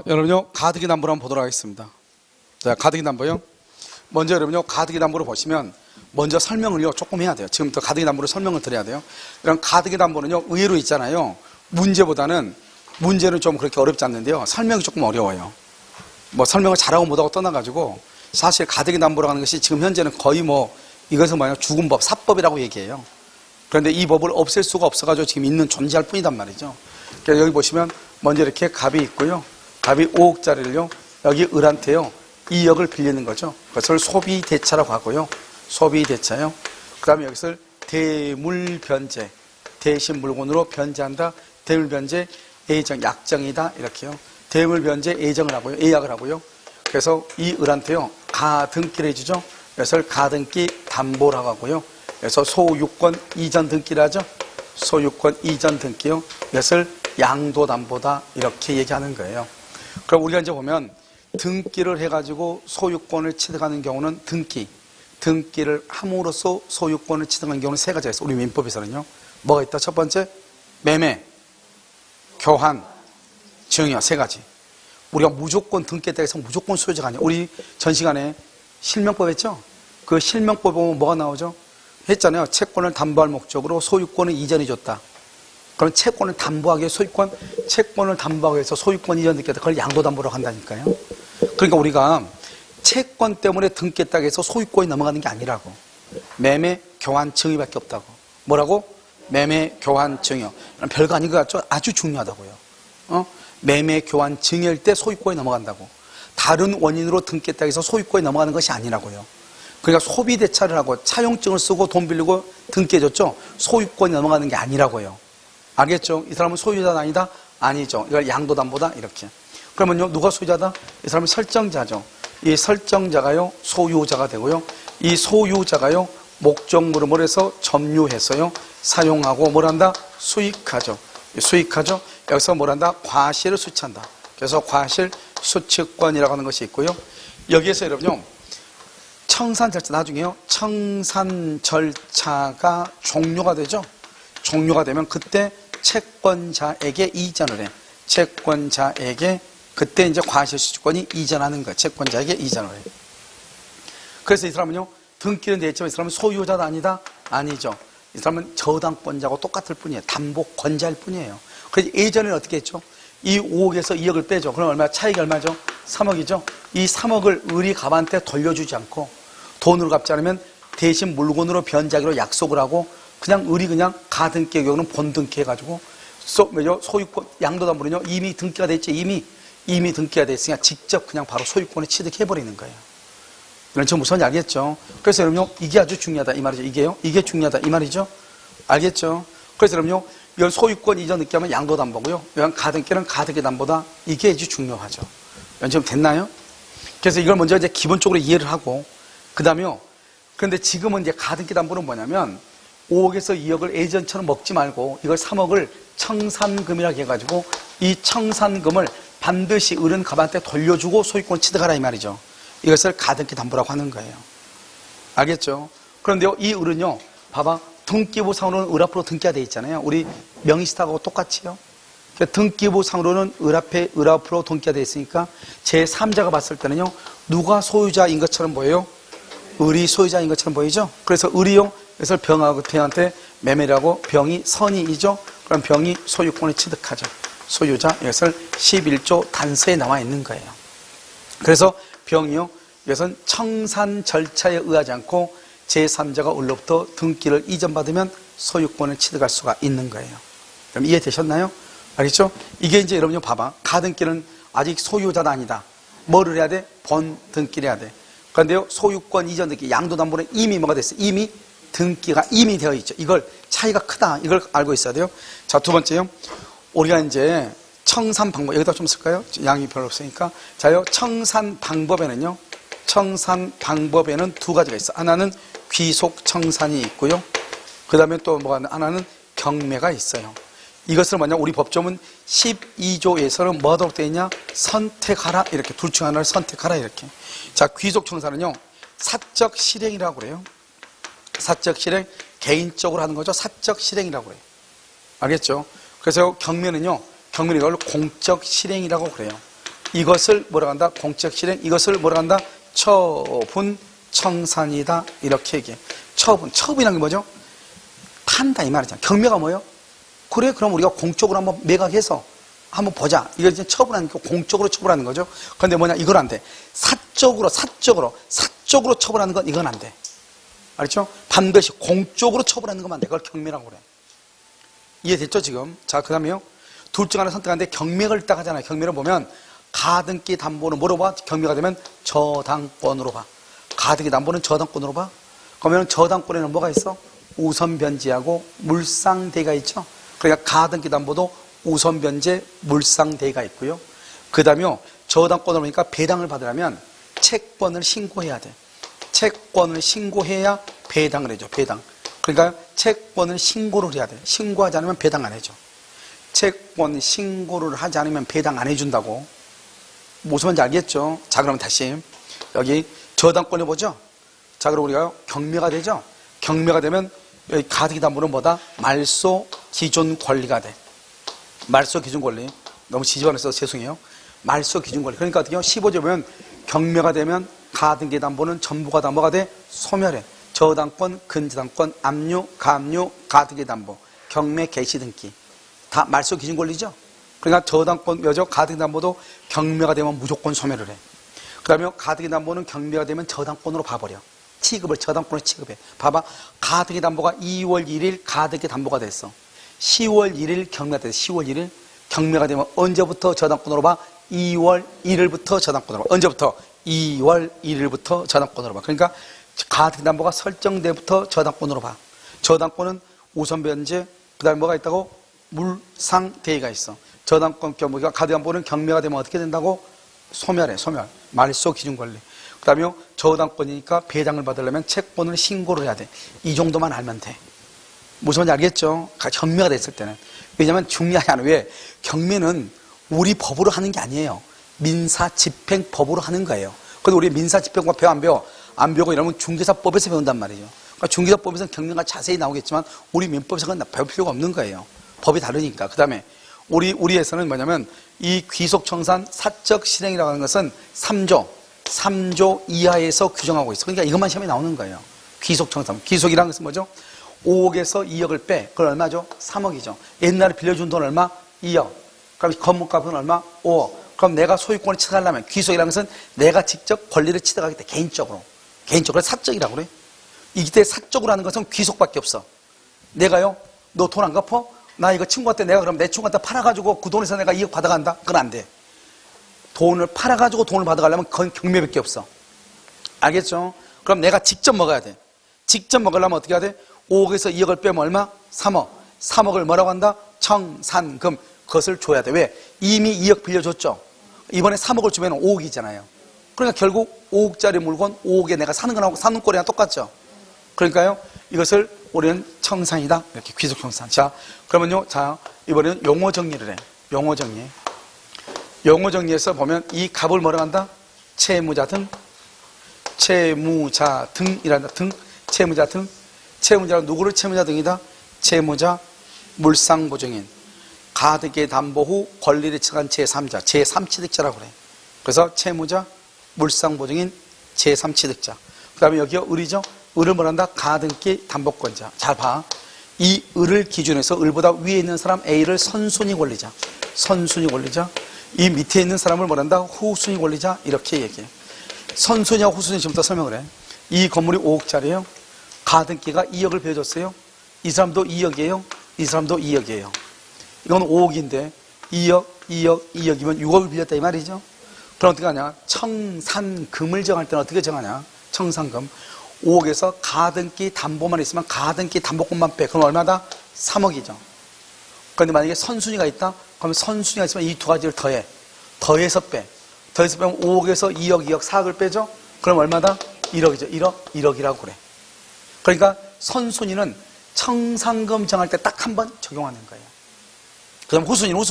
여러분요, 가등기 담보를 한번 보도록 하겠습니다. 자, 가등기 담보요. 먼저 여러분요, 가등기 담보를 보시면 먼저 설명을요 조금 해야 돼요. 지금부터 가등기 담보를 설명을 드려야 돼요. 이런 가등기 담보는요 의외로 있잖아요. 문제는 좀 그렇게 어렵지 않는데요. 설명이 조금 어려워요. 뭐 설명을 잘하고 못하고 떠나가지고 사실 가등기 담보라고 하는 것이 지금 현재는 거의 이것은 죽은 법, 사법이라고 얘기해요. 그런데 이 법을 없앨 수가 없어가지고 지금 있는 존재할 뿐이단 말이죠. 그러니까 여기 보시면 먼저 이렇게 갑이 있고요. 갑이 5억짜리를요 여기 을한테요 2억을 빌리는 거죠. 그것을 소비대차라고 하고요. 소비대차요. 그 다음에 여기서 대물변제, 대신 물건으로 변제한다. 대물변제, 예정, 약정이다. 이렇게요. 대물변제, 예정을 하고요. 예약을 하고요. 그래서 이 을한테요 가등기를 해주죠. 그래서 가등기 담보라고 하고요. 그래서 소유권 이전 등기를 하죠. 소유권 이전 등기요. 이것을 양도담보다 이렇게 얘기하는 거예요. 그럼 우리가 이제 보면 등기를 해가지고 소유권을 취득하는 경우는 등기를 함으로써 소유권을 취득하는 경우는 세 가지가 있어요. 우리 민법에서는요. 뭐가 있다? 첫 번째, 매매, 교환, 증여 세 가지. 우리가 무조건 등기했다 해서 무조건 소유자가 아니에요. 우리 전 시간에 실명법 했죠? 그 실명법 보면 뭐가 나오죠? 했잖아요. 채권을 담보할 목적으로 소유권을 이전해 줬다. 그럼 채권을 담보하기 위해 채권을 담보하기 위해서 소유권 이전 등기했다. 그걸 양도담보라고 한다니까요. 그러니까 우리가 채권 때문에 등기했다고 해서 소유권이 넘어가는 게 아니라고. 매매, 교환, 증여밖에 없다고. 뭐라고? 매매, 교환, 증여. 별거 아닌 것 같죠? 아주 중요하다고요. 매매, 교환, 증여일 때 소유권이 넘어간다고. 다른 원인으로 등기했다고 해서 소유권이 넘어가는 것이 아니라고요. 그러니까 소비대차를 하고 차용증을 쓰고 돈 빌리고 등기해줬죠? 소유권이 넘어가는 게 아니라고요. 알겠죠? 이 사람은 소유자가 아니다? 아니죠. 이걸 양도담보다? 이렇게. 그러면요, 누가 소유자다? 이 사람은 설정자죠. 이 설정자가요, 소유자가 되고요. 이 소유자가요, 목적물을 뭘 해서 점유해서요, 사용하고 뭘 한다? 수익하죠. 수익하죠. 여기서 뭘 한다? 과실을 수취한다. 그래서 과실 수취권이라고 하는 것이 있고요. 여기에서 여러분요, 청산 절차, 나중에요, 청산 절차가 종료가 되죠. 종료가 되면 그때 채권자에게 이전을 해. 채권자에게 그때 이제 과실수취권이 이전하는 거야. 채권자에게 이전을 해. 그래서 이 사람은요, 등기는 돼 있지만 이 사람은 소유자도 아니다? 아니죠. 이 사람은 저당권자하고 똑같을 뿐이에요. 담보권자일 뿐이에요. 그래서 예전에는 어떻게 했죠? 이 5억에서 2억을 빼죠. 그럼 얼마? 차익이 얼마죠? 3억이죠. 이 3억을 을이 갑한테 돌려주지 않고 돈으로 갚지 않으면 대신 물건으로 변제하기로 약속을 하고 그냥 을이 그냥 가등기의 경우는 본등기 해가지고 소유권 양도담보는요 이미 등기가 됐지. 이미 등기가 됐으니까 직접 그냥 바로 소유권을 취득해버리는 거예요. 이런 저 무슨 말인지 알겠죠? 그래서 여러분요 이게 아주 중요하다 이 말이죠. 이게 중요하다 이 말이죠. 알겠죠? 그래서 여러분요 이건 소유권 이전 등기하면 양도담보고요. 이건 가등기는 가등기 담보다. 이게 아주 중요하죠. 이건 좀 됐나요? 그래서 이걸 먼저 이제 기본적으로 이해를 하고 그 다음에요. 그런데 지금은 이제 가등기 담보는 뭐냐면 5억에서 2억을 예전처럼 먹지 말고 이걸 3억을 청산금이라고 해가지고 이 청산금을 반드시 을은 갑한테 돌려주고 소유권 취득하라 이 말이죠. 이것을 가등기 담보라고 하는 거예요. 알겠죠? 그런데요 이 을은요 봐봐 등기부상으로는 을 앞으로 등기가 돼 있잖아요. 우리 명의시탁하고 똑같이요. 등기부상으로는 을 앞으로 등기가 돼 있으니까 제3자가 봤을 때는요 누가 소유자인 것처럼 보여요? 을이 소유자인 것처럼 보이죠? 그래서 을이요 그래서 병한테 매매라고 병이 선의이죠. 그럼 병이 소유권을 취득하죠. 소유자 이것을 11조 단서에 나와 있는 거예요. 그래서 병이요 이것은 청산 절차에 의하지 않고 제3자가 을로부터 등기를 이전받으면 소유권을 취득할 수가 있는 거예요. 그럼 이해되셨나요? 알겠죠? 이게 이제 여러분이 봐봐. 가등기는 아직 소유자가 아니다. 뭐를 해야 돼? 본등기를 해야 돼. 그런데요 소유권 이전 등기 양도담보는 이미 뭐가 됐어요? 이미 등기가 이미 되어 있죠. 이걸 차이가 크다. 이걸 알고 있어야 돼요. 자, 두 번째요. 우리가 이제 청산 방법 여기다 좀 쓸까요? 양이 별로 없으니까. 자요. 청산 방법에는 두 가지가 있어. 하나는 귀속 청산이 있고요. 그다음에 또 뭐가 하나는 경매가 있어요. 이것을 뭐냐? 우리 법조문 12조에서는 뭐 하도록 되어 있냐? 선택하라. 이렇게 둘 중 하나를 선택하라 이렇게. 자, 귀속 청산은요. 사적 실행이라고 그래요. 사적 실행, 개인적으로 하는 거죠. 사적 실행이라고 그래요. 알겠죠? 그래서 경매는 이걸 공적 실행이라고 그래요. 이것을 뭐라고 한다? 공적 실행. 이것을 뭐라고 한다? 처분 청산이다. 이렇게 얘기해. 처분이란 게 뭐죠? 판다 이 말이잖아. 경매가 뭐예요? 그래, 그럼 우리가 공적으로 한번 매각해서 한번 보자. 이거 이제 처분하는 거, 공적으로 처분하는 거죠. 그런데 뭐냐? 이건 안 돼. 사적으로 처분하는 건 이건 안 돼. 알죠? 반드시 공적으로 처분하는 것만 돼. 그걸 경매라고 그래. 이해됐죠, 지금? 자, 그 다음에요. 둘 중 하나 선택하는데 경매를 딱 하잖아요. 경매를 보면 가등기 담보는 뭐로 봐? 경매가 되면 저당권으로 봐. 가등기 담보는 저당권으로 봐. 그러면 저당권에는 뭐가 있어? 우선변제하고 물상대가 있죠. 그러니까 가등기 담보도 우선변제, 물상대가 있고요. 그 다음에 저당권으로 보니까 배당을 받으려면 채권을 신고해야 돼. 채권을 신고해야 배당을 해줘. 배당. 그러니까 채권을 신고를 해야 돼. 신고하지 않으면 배당 안 해줘. 채권 신고를 하지 않으면 배당 안 해준다고. 무슨 말인지 알겠죠? 자, 그러면 다시 여기 저당권을 보죠. 자, 그럼 우리가 경매가 되죠. 경매가 되면 여기 가등기 담보는 뭐다? 말소 기존 권리가 돼. 말소 기준 권리. 너무 지지반을 써서 죄송해요. 말소 기준 권리. 그러니까 어떻게 해요? 15조 보면 경매가 되면 가등기 담보는 전부가 다 뭐가 돼? 소멸해. 저당권, 근저당권, 압류, 가압류, 가등기 담보, 경매 개시 등기. 다 말소 기준 권리죠? 그러니까 저당권, 가등기 담보도 경매가 되면 무조건 소멸을 해. 그 다음에 가등기 담보는 경매가 되면 저당권으로 봐버려. 취급을 저당권으로 취급해. 봐봐. 가등기 담보가 2월 1일 가등기 담보가 됐어. 10월 1일 경매가 됐어. 10월 1일 경매가 되면 언제부터 저당권으로 봐? 2월 1일부터 저당권으로 봐. 언제부터? 2월 1일부터 저당권으로 봐. 그러니까 가등기 담보가 설정때부터 저당권으로 봐. 저당권은 우선변제, 그 다음에 뭐가 있다고? 물상대의가 있어. 저당권 경매가 가등기 담보는 경매가 되면 어떻게 된다고? 소멸해. 소멸. 말소 기준 권리. 그 다음에 저당권이니까 배당을 받으려면 채권을 신고를 해야 돼. 이 정도만 알면 돼. 무슨 말인지 알겠죠? 경매가 됐을 때는. 왜냐면 중요하지 않아. 왜? 경매는 우리 법으로 하는 게 아니에요. 민사집행법으로 하는 거예요. 그래서 우리 민사집행법 배워 안 배워? 안 배우고 이러면 중개사법에서 배운단 말이죠. 그러니까 중개사법에서는 경매가 자세히 나오겠지만 우리 민법에서는 배울 필요가 없는 거예요. 법이 다르니까. 그 다음에 우리에서는 뭐냐면 이 귀속청산 사적 실행이라고 하는 것은 3조 이하에서 규정하고 있어. 그러니까 이것만 시험에 나오는 거예요. 귀속청산. 귀속이라는 것은 뭐죠? 5억에서 2억을 빼. 그건 얼마죠? 3억이죠. 옛날에 빌려준 돈 얼마? 2억. 그럼 건물값은 얼마? 5억. 그럼 내가 소유권을 취득하려면 귀속이라는 것은 내가 직접 권리를 취득하겠다. 개인적으로. 사적이라고 그래. 이때 사적으로 하는 것은 귀속밖에 없어. 내가요? 너 돈 안 갚어? 나 이거 친구한테 내가 그럼 내 친구한테 팔아가지고 그 돈에서 내가 2억 받아간다? 그건 안 돼. 돈을 팔아가지고 돈을 받아가려면 그건 경매밖에 없어. 알겠죠? 그럼 내가 직접 먹어야 돼. 직접 먹으려면 어떻게 해야 돼? 5억에서 2억을 빼면 얼마? 3억. 3억을 뭐라고 한다? 청산금. 그것을 줘야 돼. 왜? 이미 2억 빌려줬죠? 이번에 3억을 주면 5억이잖아요. 그러니까 결국 5억짜리 물건 5억에 내가 사는 거랑 사는 꼴이랑 똑같죠? 그러니까요, 이것을 우리는 청산이다. 이렇게 귀속청산. 자, 그러면요, 자, 이번에는 용어 정리를 해. 용어 정리. 용어 정리에서 보면 이 값을 뭐라고 한다? 채무자 등이란다. 채무자 등. 채무자는 누구를 채무자 등이다? 채무자, 물상보증인, 가등기 담보 후 권리를 취득한 제3자, 제3취득자라고 그래. 그래서 채무자, 물상보증인, 제3취득자. 그 다음에 여기가 을이죠? 을을 뭐란다? 가등기 담보권자. 잘 봐. 이 을을 기준해서 을보다 위에 있는 사람 A를 선순위 권리자. 선순위 권리자. 이 밑에 있는 사람을 뭐란다? 후순위 권리자. 이렇게 얘기해. 선순위하고 후순위 지금부터 설명을 해. 이 건물이 5억짜리예요. 가등기가 2억을 빌려줬어요. 이 사람도 2억이에요. 이 사람도 2억이에요. 이건 5억인데 2억이면 6억을 빌렸다 이 말이죠. 그럼 어떻게 하냐? 청산금을 정할 때는 어떻게 정하냐? 청산금. 5억에서 가등기 담보만 있으면 가등기 담보권만 빼. 그럼 얼마다? 3억이죠. 그런데 만약에 선순위가 있다? 그러면 선순위가 있으면 이 두 가지를 더해. 더해서 빼. 더해서 빼면 5억에서 2억, 4억을 빼죠? 그럼 얼마다? 1억이죠. 1억이라고 그래. 그러니까 선순위는 청산금 정할 때 딱 한 번 적용하는 거예요. 그 다음 후순위는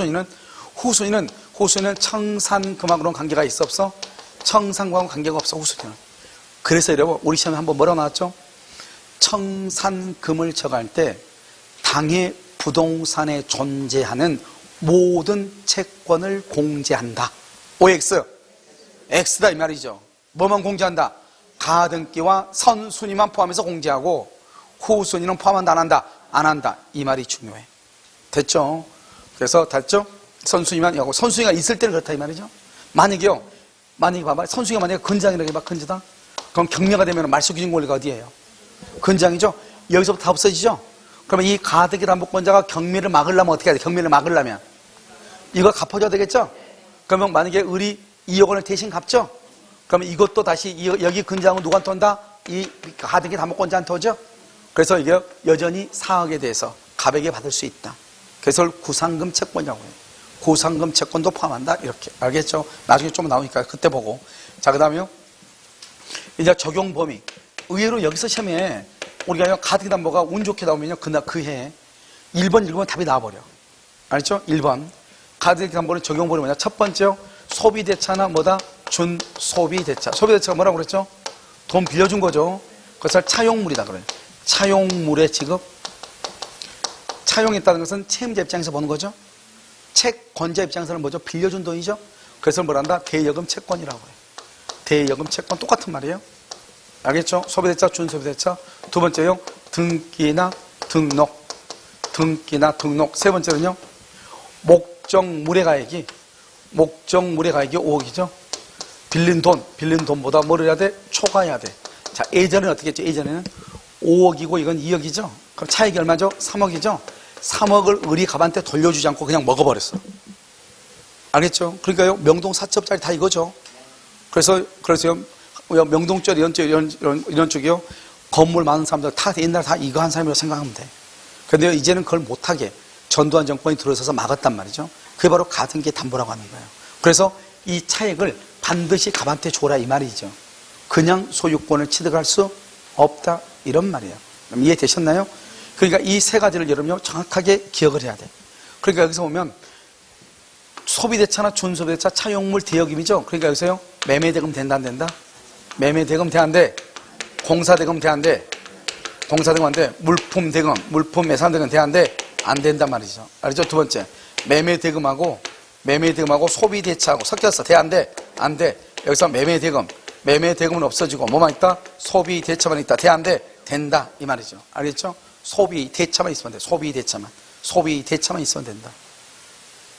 청산금하고는 관계가 있어 없어? 청산금하고 관계가 없어. 후순위는. 그래서 여러분 우리 시험에 한번 뭐라고 나왔죠? 청산금을 정할 때 당해 부동산에 존재하는 모든 채권을 공제한다. OX. X다 이 말이죠. 뭐만 공제한다? 가등기와 선순위만 포함해서 공제하고 후순위는 포함한다 안 한다? 안 한다. 이 말이 중요해. 됐죠? 그래서 됐죠? 선순위만 하고 선순위가 있을 때는 그렇다 이 말이죠. 만약에 봐봐. 선순위가 만약에 근장이라고 해봐. 근저다. 그럼 경매가 되면 말소기준 권리가 어디예요? 근장이죠? 여기서부터 다 없어지죠? 그러면 이 가등기 담보권자가 경매를 막으려면 어떻게 해야 돼? 경매를 막으려면 이거 갚아줘야 되겠죠? 그러면 만약에 을이 2억 원을 대신 갚죠? 그러면 이것도 다시 여기 근장은 누구한테 온다? 이 가등기 담보권자한테 오죠? 그래서 이게 여전히 4억에 대해서 가백에 받을 수 있다. 그래서 그걸 구상금 채권이라고 해요. 구상금 채권도 포함한다. 이렇게. 알겠죠? 나중에 좀 나오니까 그때 보고. 자, 그 다음에요. 이제 적용 범위. 의외로 여기서 시험에 우리가 가등기 담보가 운 좋게 나오면요. 그 해에 1번 읽으면 답이 나와버려. 알죠? 1번. 가등기 담보는 적용 범위 뭐냐? 첫 번째요. 소비대차나 뭐다? 준소비대차. 소비대차가 뭐라고 그랬죠? 돈 빌려준 거죠. 그것을 차용물이다 그래요. 차용물의 지급. 차용했다는 것은 채무자 입장에서 보는 거죠. 채권자 입장에서는 뭐죠? 빌려준 돈이죠. 그래서 뭐란다? 대여금 채권이라고 해요. 대여금 채권 똑같은 말이에요. 알겠죠? 소비대차, 준소비대차. 두 번째요. 등기나 등록. 등기나 등록. 세 번째는요. 목적물의 가액이 5억이죠. 빌린 돈보다 뭐를 해야 돼? 초과해야 돼. 자, 예전에는 어떻게 했죠? 예전에는 5억이고 이건 2억이죠. 그럼 차익이 얼마죠? 3억이죠. 3억을 을이 갑한테 돌려주지 않고 그냥 먹어버렸어. 알겠죠? 그러니까요, 명동 사채업자리 다 이거죠. 그래서 명동절 이런 쪽이요, 건물 많은 사람들 다 옛날 다 이거 한 사람이라고 생각하면 돼. 근데 이제는 그걸 못하게 전두환 정권이 들어서서 막았단 말이죠. 그게 바로 가등기 담보라고 하는 거예요. 그래서 이 차액을 반드시 갑한테 줘라 이 말이죠. 그냥 소유권을 취득할 수 없다 이런 말이에요. 그럼 이해되셨나요? 그러니까 이 세 가지를 여러분요 정확하게 기억을 해야 돼. 그러니까 여기서 보면 소비대차나 준소비대차 차용물 대여금이죠. 그러니까 여기서요 매매대금 된다 안 된다? 매매대금 돼 안 돼? 공사대금 돼 안 돼? 공사대금 안 돼? 물품대금, 물품 매산대금 돼 안 돼? 안 된단 말이죠. 알죠? 두 번째 매매대금하고 소비대차하고 섞였어. 돼 안 돼? 안 돼. 여기서 매매대금은 없어지고 뭐만 있다? 소비대차만 있다. 돼 안 돼? 된다 이 말이죠. 알겠죠? 소비대차만 있으면 돼. 소비대차만 있으면 된다.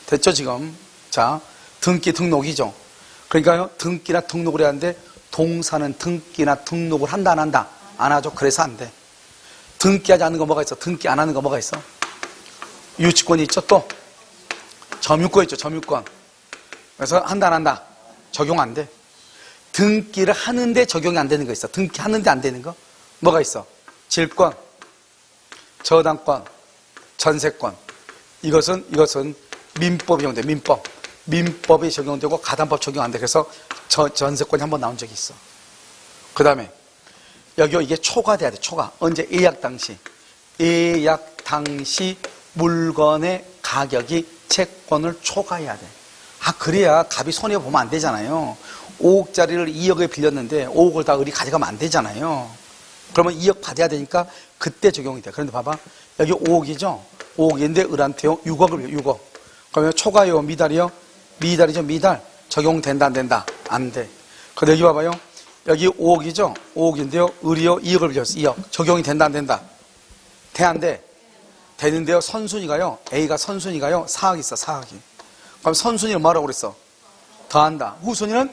됐죠 지금? 자, 등기 등록이죠. 그러니까요 등기나 등록을 해야 하는데 동사는 등기나 등록을 한다 안 한다? 안 하죠. 그래서 안 돼. 등기하지 않는 거 뭐가 있어? 등기 안 하는 거 뭐가 있어? 유치권이 있죠. 또 점유권 있죠. 점유권. 그래서 한다 안 한다? 적용 안 돼. 등기를 하는데 적용이 안 되는 거 있어. 등기하는데 안 되는 거 뭐가 있어? 질권, 저당권, 전세권. 이것은 민법이 적용돼. 민법이 적용되고 가담법 적용 안 돼. 그래서 전세권이 한번 나온 적이 있어. 그 다음에 여기 이게 초과돼야 돼. 초과. 언제? 예약 당시 물건의 가격이 채권을 초과해야 돼. 그래야 갑이 손해보면 안 되잖아요. 5억짜리를 2억에 빌렸는데 5억을 다 을이 가져가면 안 되잖아요. 그러면 2억 받아야 되니까 그때 적용이 돼. 그런데 봐봐. 여기 5억이죠? 5억인데 을한테요 6억을 빌려. 6억. 그러면 초과요 미달이요? 미달이죠. 미달. 적용된다 안 된다? 안 돼. 그런데 여기 봐봐요. 여기 5억이죠? 5억인데요. 을이요 2억을 빌렸어. 2억. 적용이 된다 안 된다? 돼 안 돼? 되는데요. 선순위가요. A가 선순위가요. 4억이 있어. 4억이. 그럼 선순위는 뭐라고 그랬어? 더한다. 후순위는?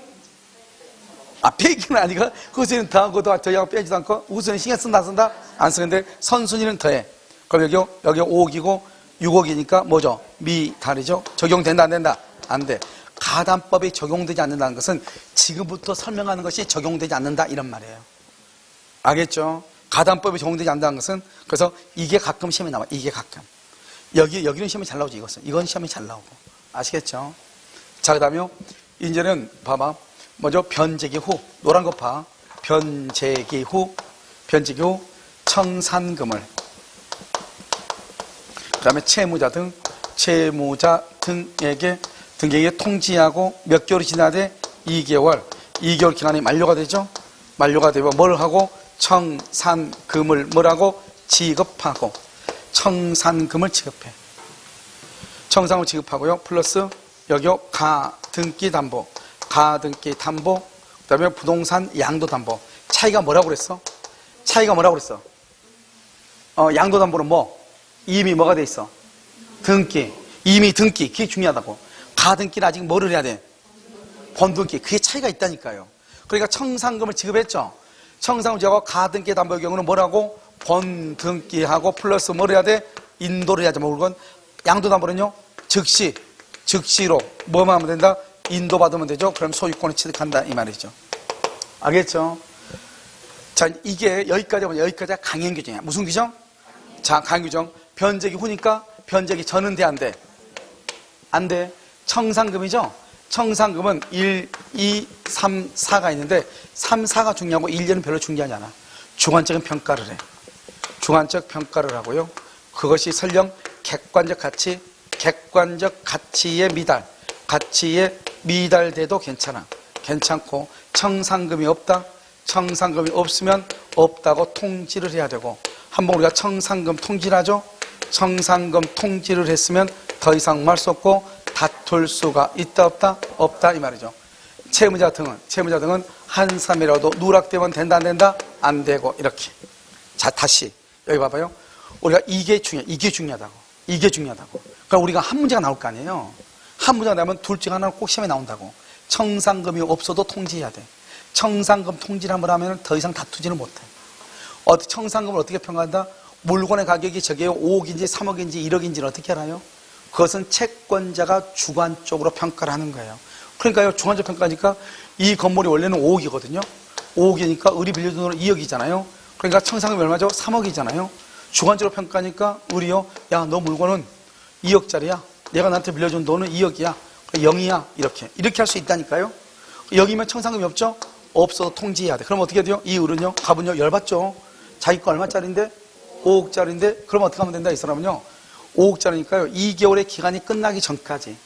빼기는 아니고 후순위는 더하고 더하고 빼지도 않고 후순위는 신경 쓴다 안 쓴다? 안 쓰는데 선순위는 더해. 그럼 여기 5억이고 6억이니까 뭐죠? 미달이죠? 적용된다 안 된다? 안 돼. 가담법이 적용되지 않는다는 것은 지금부터 설명하는 것이 적용되지 않는다 이런 말이에요. 알겠죠? 가담법이 적용되지 않는다는 것은 그래서 이게 가끔 시험에 나와. 이게 가끔. 여기는 시험이 잘 나오지. 이건 시험이 잘 나오고. 아시겠죠? 자, 그 다음에요. 이제는 봐봐. 먼저 변제기 후. 노란 거 봐. 변제기 후 청산금을. 그 다음에 채무자 등에게 통지하고 몇 개월이 지나야 돼? 2개월. 2개월 기간이 만료가 되죠? 만료가 되면 뭘 하고? 청산금을 뭐라고? 지급하고. 청산금을 지급해. 청산금을 지급하고요. 플러스 여기요 가등기 담보. 가등기 담보, 그 다음에 부동산 양도담보. 차이가 뭐라고 그랬어? 차이가 뭐라고 그랬어? 양도담보는 뭐? 이미 뭐가 돼 있어? 등기. 이미 등기. 그게 중요하다고. 가등기는 아직 뭐를 해야 돼? 본등기. 그게 차이가 있다니까요. 그러니까 청산금을 지급했죠. 청산금 지급하고 가등기 담보의 경우는 뭐라고? 본등기하고 플러스 뭘 해야 돼? 인도를 해야죠. 물건. 양도담보는요? 즉시로 뭐만 하면 된다? 인도받으면 되죠. 그럼 소유권을 취득한다 이 말이죠. 알겠죠? 자, 이게 여기까지가 강행규정이야. 무슨 규정? 자, 강행규정. 변제기 후니까 변제기 전은 돼, 안 돼? 안 돼. 청산금이죠? 청산금은 1, 2, 3, 4가 있는데 3, 4가 중요하고 1, 2는 별로 중요하지 않아. 주관적인 평가를 해. 주관적 평가를 하고요. 그것이 설령 객관적 가치에 미달돼도 괜찮고 청산금이 없다. 청산금이 없으면 없다고 통지를 해야 되고 한번 우리가 청산금 통지를 하죠. 청산금 통지를 했으면 더 이상 말 수 없고 다툴 수가 있다 없다? 없다 이 말이죠. 채무자 등은 한 사람이라도 누락되면 된다 안 된다? 안 되고 이렇게. 자, 다시 여기 봐봐요. 우리가 이게 중요하다고. 그러니까 우리가 한 문제가 나올 거 아니에요. 한 문제가 나오면 둘 중 하나는 꼭 시험에 나온다고. 청산금이 없어도 통지해야 돼. 청산금 통지를 한번 하면 더 이상 다투지는 못해. 청산금을 어떻게 평가한다? 물건의 가격이 저게 5억인지 3억인지 1억인지를 어떻게 알아요? 그것은 채권자가 주관적으로 평가를 하는 거예요. 그러니까요, 주관적 평가니까 이 건물이 원래는 5억이거든요. 5억이니까 을이 빌려준 돈은 2억이잖아요. 그러니까 청산금이 얼마죠? 3억이잖아요. 주관적으로 평가하니까 을이요, 야, 너 물건은 2억짜리야. 내가 나한테 빌려준 돈은 2억이야. 0이야. 이렇게 할 수 있다니까요. 여기면 청산금이 없죠? 없어도 통지해야 돼. 그럼 어떻게 돼요? 이 을은요, 갑은요, 열받죠. 자기 거 얼마짜리인데? 5억짜리인데? 그럼 어떻게 하면 된다? 이 사람은요, 5억짜리니까요, 2개월의 기간이 끝나기 전까지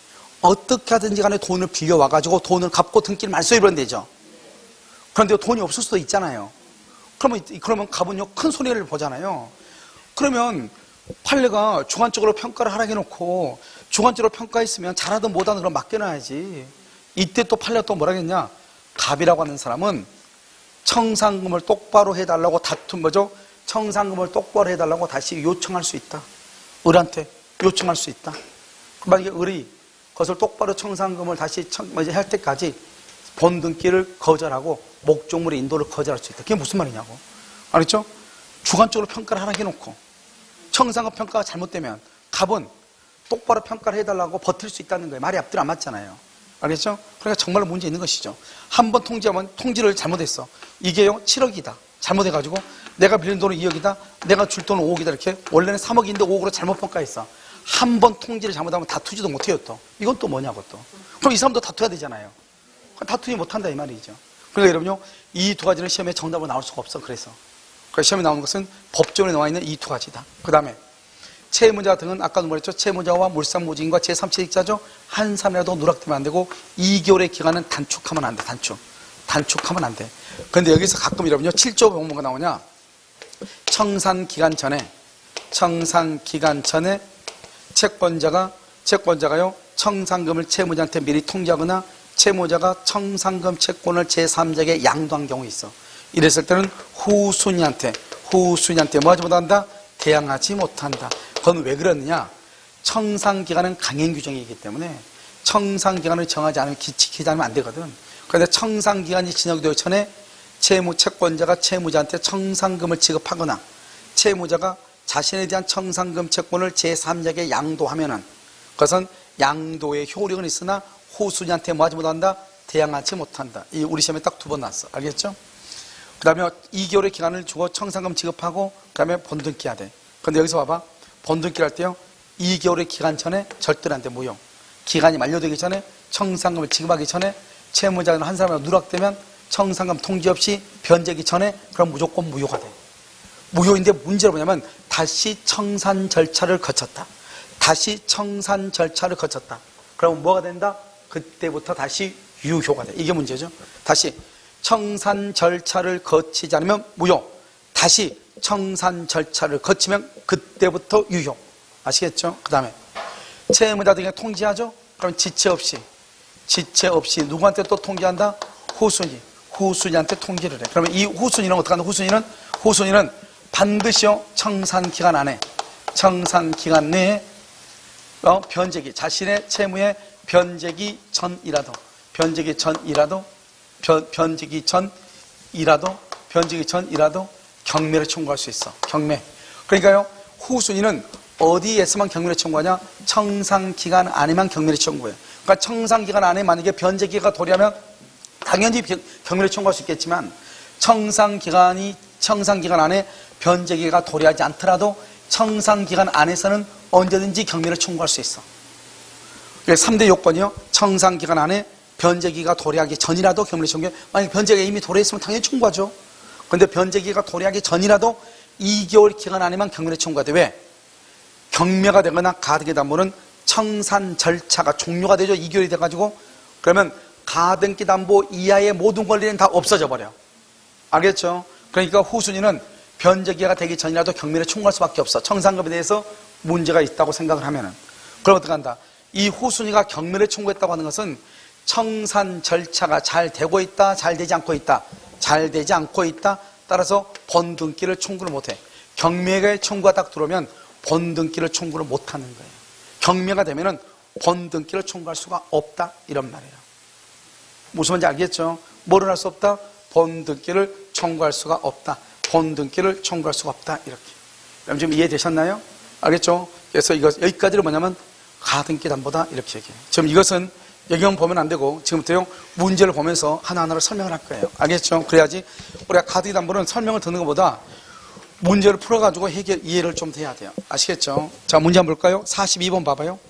어떻게 하든지 간에 돈을 빌려와가지고 돈을 갚고 등기를 말소해버리면 되죠. 그런데 돈이 없을 수도 있잖아요. 그러면 갑은요, 큰 손해를 보잖아요. 그러면 판례가 주관적으로 평가를 하라고 해놓고 주관적으로 평가했으면 잘하든 못하든 그럼 맡겨놔야지. 이때 또 판례가 또 뭐라 했냐? 갑이라고 하는 사람은 청산금을 똑바로 해달라고 청산금을 똑바로 해달라고 다시 요청할 수 있다. 을한테 요청할 수 있다. 만약에 을이 그것을 똑바로 청산금을 다시 할 때까지 본등기를 거절하고 목적물의 인도를 거절할 수 있다. 그게 무슨 말이냐고. 알았죠? 주관적으로 평가를 하라고 해놓고 청산금 평가가 잘못되면 갑은 똑바로 평가를 해달라고 버틸 수 있다는 거예요. 말이 앞뒤로 안 맞잖아요. 알겠죠? 그러니까 정말로 문제 있는 것이죠. 한 번 통지를 잘못했어. 이게요, 7억이다. 잘못해가지고 내가 빌린 돈은 2억이다. 내가 줄 돈은 5억이다. 이렇게 원래는 3억인데 5억으로 잘못 평가했어. 한 번 통지를 잘못하면 다투지도 못해요 또. 이건 또 뭐냐고 또. 그럼 이 사람도 다투어야 되잖아요. 다투지 못한다 이 말이죠. 그러니까 여러분요, 이 두 가지는 시험에 정답으로 나올 수가 없어. 그래서 시험에 나오는 것은 법조문에 나와 있는 이 두 가지다. 그 다음에 채무자 등은 아까도 말했죠. 채무자와 물상무지인과 제3채익자죠. 한 사람이라도 누락되면 안 되고 2개월의 기간은 단축하면 안 돼. 단축하면 안 돼. 그런데 여기서 가끔 여러분요, 7조 뭐가 나오냐? 청산기간 전에 채권자가요, 청산금을 채무자한테 미리 통지하거나 채무자가 청산금 채권을 제3자에게 양도한 경우 있어. 이랬을 때는 후순위한테 뭐 하지 못한다? 대항하지 못한다. 그건 왜 그러느냐? 청산기간은 강행규정이기 때문에 청산기간을 정하지 않으면 지키지 않으면 안 되거든. 그런데 청산기간이 지나기도 전에 채권자가 채무자한테 청산금을 지급하거나 채무자가 자신에 대한 청산금 채권을 제3자에게 양도하면은 그것은 양도의 효력은 있으나 후순위한테 뭐 하지 못한다? 대항하지 못한다. 이 우리 시험에 딱 2번 나왔어. 알겠죠? 그 다음에 2개월의 기간을 주고 청산금 지급하고 그 다음에 본등기 해야 돼. 근데 여기서 봐봐. 본등기를 할 때요, 2개월의 기간 전에 절대로 안 돼. 무효. 기간이 만료되기 전에 청산금을 지급하기 전에 채무자는 한 사람으로 누락되면 청산금 통지 없이 변제기 전에 그럼 무조건 무효가 돼. 무효인데 문제가 뭐냐면 다시 청산 절차를 거쳤다. 그러면 뭐가 된다? 그때부터 다시 유효가 돼. 이게 문제죠. 다시 청산 절차를 거치지 않으면 무효. 다시 청산 절차를 거치면 그때부터 유효. 아시겠죠? 그 다음에 채무자 등에 통지하죠? 그럼 지체 없이 지체 없이 누구한테 또 통지한다? 후순위. 후순위한테 통지를 해. 그러면 이 후순위는 어떻게 한다? 후순위는 반드시요 청산기간 안에, 청산기간 내에 변제기, 자신의 채무의 변제기 전이라도 경매를 청구할 수 있어. 경매. 그러니까요, 후순위는 어디에서만 경매를 청구하냐? 청산기간 안에만 경매를 청구해. 그러니까 청산기간 안에 만약에 변제기가 도래하면 당연히 경매를 청구할 수 있겠지만, 청산기간 안에 변제기가 도래하지 않더라도 청산기간 안에서는 언제든지 경매를 청구할 수 있어. 3대 요건이요. 청산기간 안에 변제기가 도래하기 전이라도 경매를 청구해. 만약에 변제기가 이미 도래했으면 당연히 청구하죠. 그런데 변제기가 도래하기 전이라도 2개월 기간 안에만 경매를 청구가 돼. 왜? 경매가 되거나 가등기 담보는 청산 절차가 종료가 되죠. 2개월이 돼가지고. 그러면 가등기 담보 이하의 모든 권리는 다 없어져 버려. 알겠죠? 그러니까 후순위는 변제기가 되기 전이라도 경매를 청구할 수밖에 없어. 청산금에 대해서 문제가 있다고 생각을 하면은. 그럼 어떻게 한다? 이 후순위가 경매를 청구했다고 하는 것은 청산 절차가 잘 되고 있다, 잘 되지 않고 있다. 잘 되지 않고 있다. 따라서 본등기를 청구를 못해. 경매가 청구가 딱 들어오면 본등기를 청구를 못하는 거예요. 경매가 되면은 본등기를 청구할 수가 없다, 이런 말이에요. 무슨 말인지 알겠죠? 뭐를 할 수 없다? 본등기를 청구할 수가 없다. 본등기를 청구할 수가 없다, 이렇게. 그럼 지금 이해되셨나요? 알겠죠? 그래서 이거 여기까지는 뭐냐면 가등기 담보다, 이렇게 얘기해요. 지금 이것은 여기만 보면 안 되고 지금부터요 문제를 보면서 하나하나로 설명을 할 거예요. 알겠죠? 그래야지 우리가 가등기 담보는 설명을 듣는 것보다 문제를 풀어가지고 이해를 좀 해야 돼요. 아시겠죠? 자, 문제 한번 볼까요? 42번 봐봐요.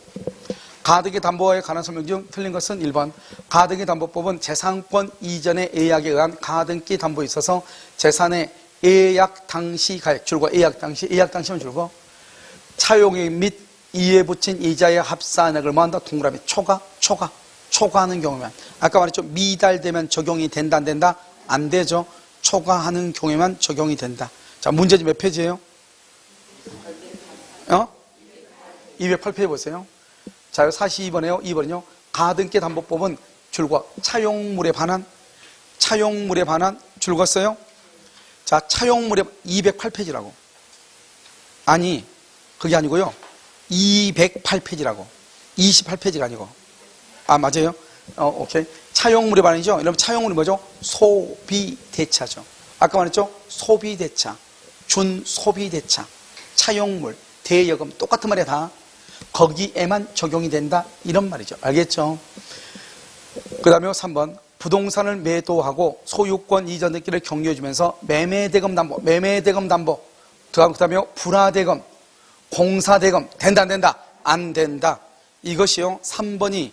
가등기 담보에 관한 설명 중 틀린 것은 1번. 가등기 담보법은 재산권 이전의 예약에 의한 가등기 담보에 있어서 재산의 예약 당시 가액 줄고, 예약 당시면 줄고, 차용액 및 이에 붙인 이자의 합산액을 뭐한다? 동그라미 초과하는 경우면, 아까 말했죠? 미달되면 적용이 된다, 안 된다? 안 되죠. 초과하는 경우에만 적용이 된다. 자, 문제지 몇 페이지예요? 208페이지 보세요. 자, 42번에요. 2번은요. 가등기 담보법은 줄과 차용물에 반한 줄었어요. 자, 차용물에 208페이지라고. 아니, 그게 아니고요. 208페이지라고. 28페이지가 아니고. 아, 맞아요? 오케이. 차용물에 반한이죠? 여러분, 차용물이 뭐죠? 소비대차죠. 아까 말했죠? 소비대차, 준소비대차, 차용물, 대여금, 똑같은 말이야, 다. 거기에만 적용이 된다, 이런 말이죠. 알겠죠? 그 다음에 3번. 부동산을 매도하고 소유권 이전등기를 격려해주면서 매매대금 담보. 그 다음에 불화대금, 공사대금, 된다, 안 된다? 안 된다. 이것이요, 3번이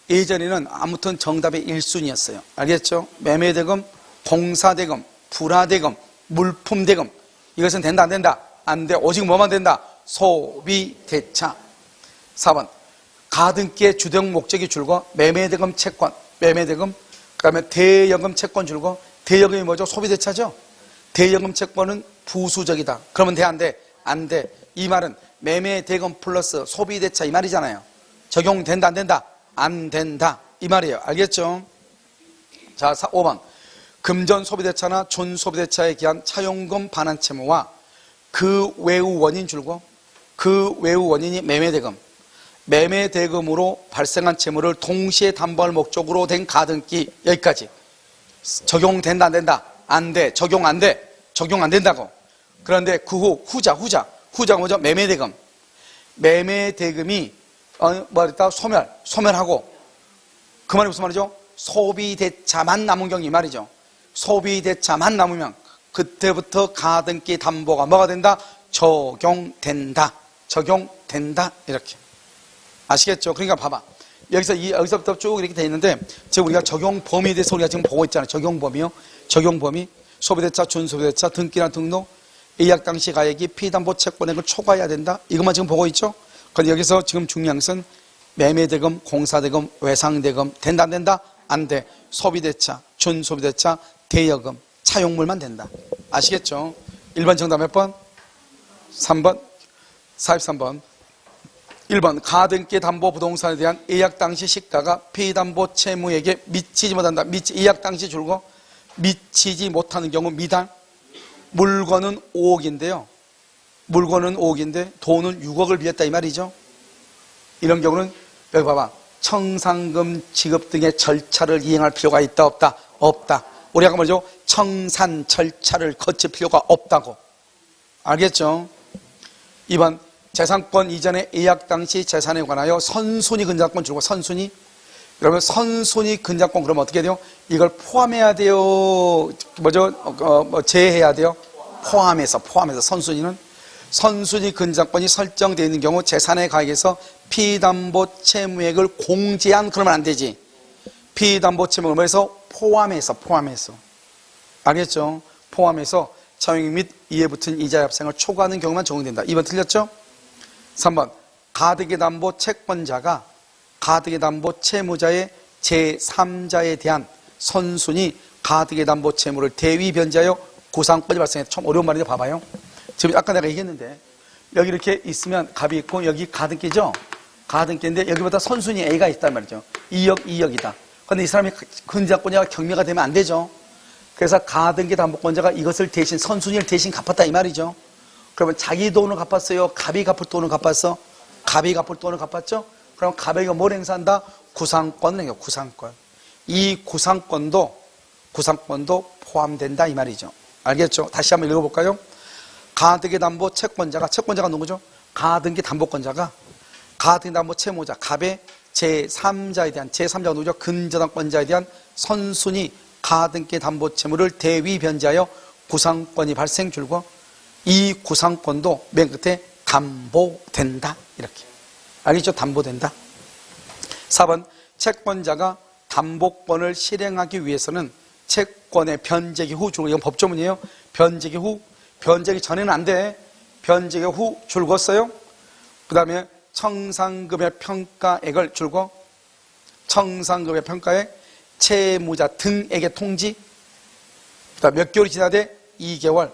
예전에는 아무튼 정답의 1순위였어요. 알겠죠? 매매대금, 공사대금, 불화대금, 물품대금. 이것은 된다, 안 된다? 안 돼. 오직 뭐만 된다? 소비대차. 4번. 가등기의 주된 목적이 줄고 매매대금 채권, 그 다음에 대여금 채권 줄고, 대여금이 뭐죠? 소비대차죠? 대여금 채권은 부수적이다. 그러면 돼, 안 돼? 안 돼. 이 말은 매매대금 플러스 소비대차, 이 말이잖아요. 적용된다, 안 된다? 안 된다, 이 말이에요. 알겠죠? 자, 5번. 금전 소비대차나 준소비대차에 기한 차용금 반환 채무와 그 외의 원인 줄고, 그 외의 원인이 매매대금, 매매대금으로 발생한 채무를 동시에 담보할 목적으로 된 가등기. 여기까지. 적용된다, 안 된다? 안 돼. 적용 안 돼. 적용 안 된다고. 그런데 그 후 후자가 뭐죠? 매매대금. 매매대금이 소멸하고, 그 말이 무슨 말이죠? 소비대차만 남은 경우, 이 말이죠. 소비대차만 남으면 그때부터 가등기 담보가 뭐가 된다? 적용된다, 이렇게. 아시겠죠? 그러니까 봐봐. 여기서부터 쭉 이렇게 돼 있는데, 지금 우리가 적용 범위에 대해서 우리가 지금 보고 있잖아요. 적용 범위요. 적용 범위. 소비대차, 준소비대차, 등기나 등록, 예약 당시 가액이 피담보 채권액을 초과해야 된다. 이것만 지금 보고 있죠? 그런데 여기서 지금 중요한 것은 매매대금, 공사대금, 외상대금, 된다, 안 된다? 안 돼. 소비대차, 준소비대차, 대여금, 차용물만 된다. 아시겠죠? 1번 정답 몇 번? 3번? 43번. 1번 가등기 담보 부동산에 대한 예약 당시 시가가 피담보 채무에게 미치지 못한다. 예약 당시 줄고 미치지 못하는 경우 미달. 물건은 5억인데요. 물건은 5억인데 돈은 6억을 빌렸다 이 말이죠. 이런 경우는 여기 봐봐. 청산금 지급 등의 절차를 이행할 필요가 있다 없다? 없다. 우리 아까 말이죠. 청산 절차를 거칠 필요가 없다고. 알겠죠? 2번 재산권 이전의 예약 당시 재산에 관하여 선순위 근저당권 주고 선순위. 그러면 선순위 근저당권 그러면 어떻게 돼요? 이걸 포함해야 돼요? 제외해야 돼요? 포함해서 선순위는 선순위 근저당권이 설정되어 있는 경우 재산의 가액에서 피담보 채무액을 공제한 그러면 안 되지. 피담보 채무액을 뭐해서 포함해서 알겠죠? 포함해서 차용액 및 이에 붙은 이자 합생을 초과하는 경우만 적용된다. 2번 틀렸죠? 3번 가등기 담보 채권자가 가등기 담보 채무자의 제3자에 대한 선순위 가등기 담보 채무를 대위 변제하여 구상권이 발생해. 참 어려운 말인데 봐봐요. 지금 아까 내가 얘기했는데 여기 이렇게 있으면 갑이 있고 여기 가등기죠? 가등기인데 여기보다 선순위 A가 있단 말이죠. 2억, 2억이다. 그런데 이 사람이 근저당권자가 경매가 되면 안 되죠. 그래서 가등기 담보권자가 이것을 대신 선순위를 대신 갚았다 이 말이죠. 그러면 자기 돈을 갚았어요? 갑이 갚을 돈을 갚았어? 갑이 갚을 돈을 갚았죠? 그럼 갑에게 뭘 행사한다? 구상권을 행사. 구상권. 이 구상권도 포함된다 이 말이죠. 알겠죠? 다시 한번 읽어볼까요? 가등기 담보 채권자가 누구죠? 가등기 담보권자가 가등기 담보 채무자 갑의 제3자에 대한 제3자가 누구죠? 근저당권자에 대한 선순위 가등기 담보 채무를 대위 변제하여 구상권이 발생 줄고 이 구상권도 맨 끝에 담보된다 이렇게. 알겠죠? 담보된다. 4번 채권자가 담보권을 실행하기 위해서는 채권의 변제기 후 줄고 이건 법조문이에요. 변제기 후 변제기 전에는 안 돼. 변제기 후 줄궜어요. 그 다음에 청산금의 평가액을 줄고 청산금의 평가액 채무자 등에게 통지. 그다음 몇 개월이 지나되 2개월.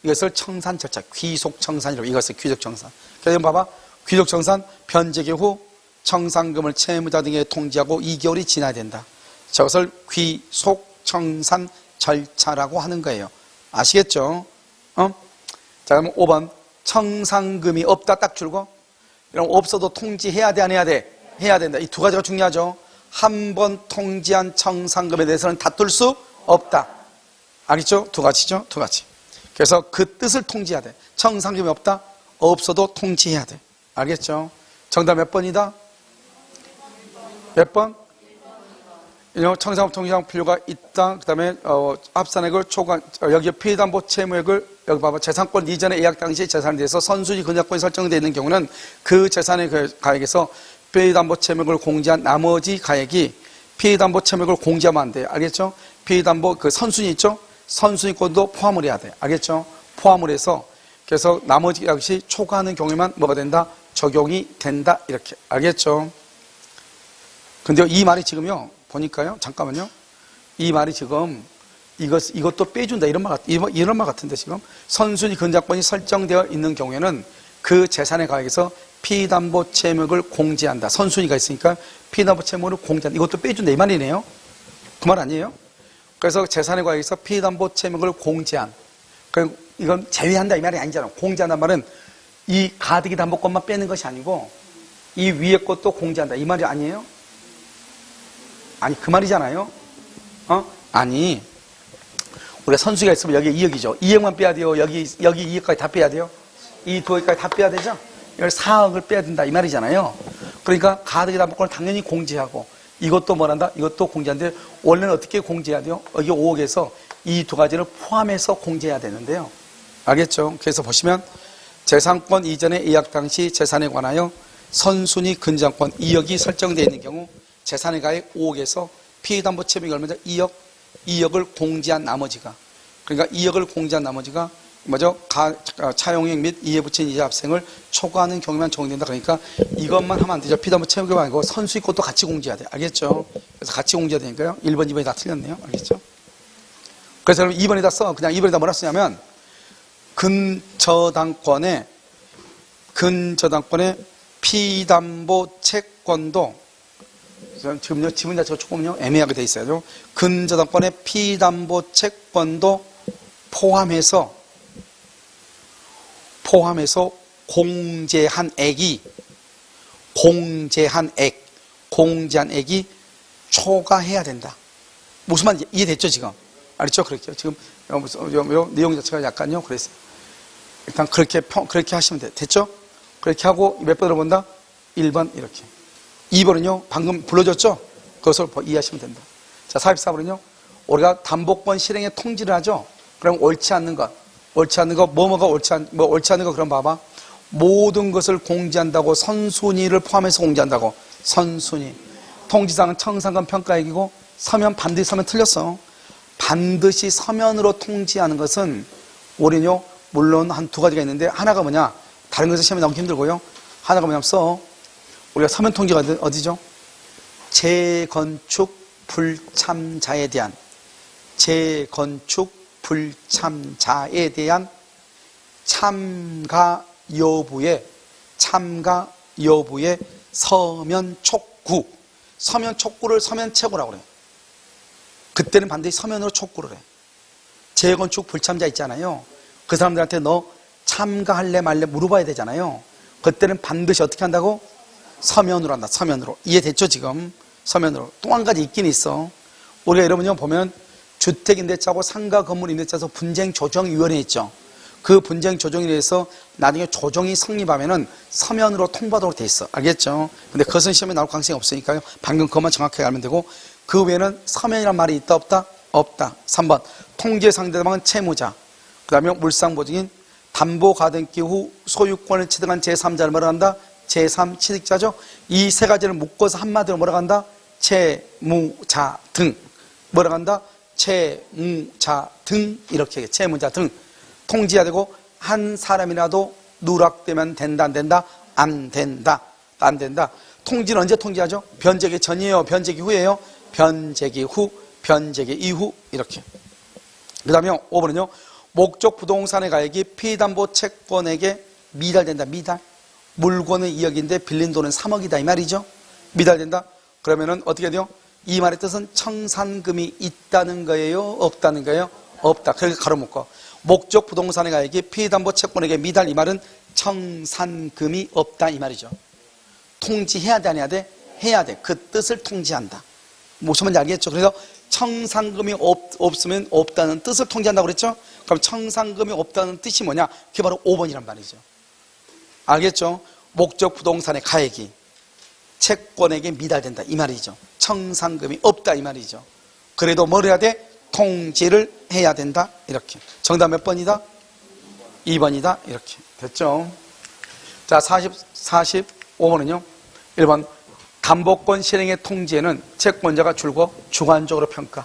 이것을 청산 절차, 귀속청산이라고. 이것을 귀속청산. 그래서 봐봐. 귀속청산 변제기 후 청산금을 채무자 등에게 통지하고 2개월이 지나야 된다. 저것을 귀속청산 절차라고 하는 거예요. 아시겠죠? 자, 그럼 5번 청산금이 없다 딱 줄고 그럼 없어도 통지해야 돼 안 해야 돼? 해야 된다. 이 두 가지가 중요하죠. 한 번 통지한 청산금에 대해서는 다툴 수 없다. 알겠죠? 두 가지죠? 두 가지. 그래서 그 뜻을 통지해야 돼. 청산금이 없다? 없어도 통지해야 돼. 알겠죠? 정답 몇 번이다? 몇 번? 청산금 통지할 필요가 있다. 그 다음에 합산액을 초과 여기 피담보 채무액을 여기 봐봐. 재산권 이전의 예약 당시 재산에 대해서 선순위 근저당권이 설정되어 있는 경우는 그 재산의 가액에서 피담보 채무액을 공제한 나머지 가액이 피담보 채무액을 공제하면 안 돼. 알겠죠? 피담보 그 선순위 있죠? 선순위권도 포함을 해야 돼. 알겠죠? 포함을 해서 그래서 나머지 역시 초과하는 경우에만 뭐가 된다? 적용이 된다. 이렇게. 알겠죠? 근데 이 말이 지금요. 보니까요. 잠깐만요. 이 말이 지금 이것도 빼준다. 이런 말 같은데 지금 선순위 근저당권이 설정되어 있는 경우에는 그 재산의 가액에서 피담보 채무액을 공제한다. 선순위가 있으니까 피담보 채무를 공제한다. 이것도 빼준다. 이 말이네요. 그 말 아니에요? 그래서 재산의 가액에서 피담보 채무액을 공제한. 이건 제외한다. 이 말이 아니잖아. 공제한다는 말은 이 가등기 담보권만 빼는 것이 아니고 이 위에 것도 공제한다. 이 말이 아니에요? 아니 그 말이잖아요. 아니 우리가 선수가 있으면 여기 2억이죠. 2억만 빼야 돼요. 여기 2억까지 다 빼야 돼요. 이 2억까지 다 빼야 되죠. 이걸 4억을 빼야 된다 이 말이잖아요. 그러니까 가등기 담보권을 당연히 공제하고 이것도 뭐란다? 이것도 공제하는데 원래는 어떻게 공제해야 돼요? 여기 5억에서 이 두 가지를 포함해서 공제해야 되는데요. 알겠죠? 그래서 보시면 재산권 이전의 예약 당시 재산에 관하여 선순위 근저당권 2억이 설정되어 있는 경우 재산의 가액 5억에서 피담보 채무액이 얼마죠? 2억을 공제한 나머지가 그러니까 2억을 공제한 나머지가 뭐죠? 차용액 및 이에 붙인 이자 합생을 초과하는 경우만 적용된다. 그러니까 이것만 하면 안 되죠. 피담보 채무액이 아니고 선수익 것도 같이 공제해야 돼. 알겠죠? 그래서 같이 공제해야 되니까요. 1번, 2번이 다 틀렸네요. 알겠죠? 그래서 여러분 2번에다 써. 그냥 2번에다 뭐라 쓰냐면 근저당권에 피담보 채권도 지금요 지문 자체가 조금요 애매하게 돼 있어요. 근저당권의 피담보 채권도 포함해서 공제한 액이 초과해야 된다. 무슨 말인지 이해됐죠 지금? 알겠죠? 그렇게 지금 내용 자체가 약간요 그랬어요. 일단 그렇게 하시면 돼. 됐죠? 그렇게 하고 몇 번으로 본다? 1번 이렇게. 2번은요 방금 불러줬죠? 그것을 이해하시면 된다. 자 44번은요 우리가 담보권 실행에 통지를 하죠. 그럼 옳지 않는 것 뭐가 옳지 않는 거 그럼 봐봐. 모든 것을 공지한다고 선순위를 포함해서 공지한다고. 선순위. 통지사항은 청산권 평가액이고 서면 반드시 서면 틀렸어. 반드시 서면으로 통지하는 것은 우리는요 물론 한 두 가지가 있는데 하나가 뭐냐? 다른 것을 시험에 나오기 힘들고요. 하나가 뭐냐면 우리가 서면 통지가 어디죠? 재건축 불참자에 대한 참가 여부의 서면 촉구. 서면 촉구를 서면 채고라고 그래. 그때는 반드시 서면으로 촉구를 해. 재건축 불참자 있잖아요. 그 사람들한테 너 참가할래 말래 물어봐야 되잖아요. 그때는 반드시 어떻게 한다고? 서면으로 한다. 서면으로. 이해됐죠 지금? 서면으로. 또 한 가지 있긴 있어. 우리가 여러분요 보면 주택임대차하고 상가건물임대차에서 분쟁조정위원회 있죠. 그 분쟁조정위원회에서 나중에 조정이 성립하면은 서면으로 통보하도록 돼 있어. 알겠죠? 근데 그것은 시험에 나올 가능성이 없으니까요. 방금 그것만 정확하게 알면 되고 그 외에는 서면이란 말이 있다 없다? 없다. 3번 통지 상대방은 채무자. 그 다음에 물상보증인 담보 가등기 후 소유권을 취득한 제3자를 뭐라 한다? 제3취득자죠. 이 세 가지를 묶어서 한마디로 뭐라 한다? 채무자 등. 뭐라 한다? 채무자 등. 이렇게 채무자 등. 통지해야 되고 한 사람이라도 누락되면 된다 안 된다? 안 된다. 안 된다. 통지는 언제 통지하죠? 변제기 전이에요? 변제기 후예요? 변제기 후, 변제기 이후 이렇게. 그 다음에 5번은요. 목적 부동산의 가액이 피담보 채권에게 미달된다. 미달. 물건은 2억인데 빌린 돈은 3억이다 이 말이죠. 미달된다. 그러면은 어떻게 돼요? 이 말의 뜻은 청산금이 있다는 거예요? 없다는 거예요? 없다. 그렇게 가로묶어. 목적 부동산의 가액이 피담보 채권에게 미달 이 말은 청산금이 없다 이 말이죠. 통지해야 돼 안 해야 돼? 해야 돼. 그 뜻을 통지한다. 무슨 말인지 알겠죠? 그래서 청산금이 없으면 없다는 뜻을 통지한다고 그랬죠? 그럼 청산금이 없다는 뜻이 뭐냐? 그게 바로 5번이란 말이죠. 알겠죠? 목적 부동산의 가액이 채권에게 미달된다 이 말이죠. 청산금이 없다 이 말이죠. 그래도 뭘 해야 돼? 통지를 해야 된다 이렇게. 정답 몇 번이다? 2번이다 이렇게. 됐죠? 자 45번은요 1번 담보권 실행의 통지에는 채권자가 줄곧 주관적으로 평가.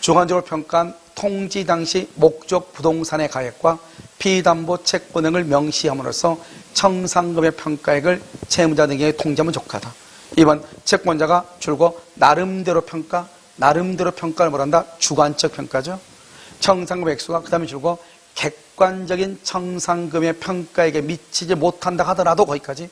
주관적으로 평가한 통지 당시 목적 부동산의 가액과 피담보 채권액을 명시함으로써 청산금의 평가액을 채무자 등에게 통지하면 족하다. 2번 채권자가 줄곧 나름대로 평가. 나름대로 평가를 뭐란다? 주관적 평가죠. 청산금 액수가 그 다음에 줄곧 객관적인 청산금의 평가액에 미치지 못한다 하더라도 거기까지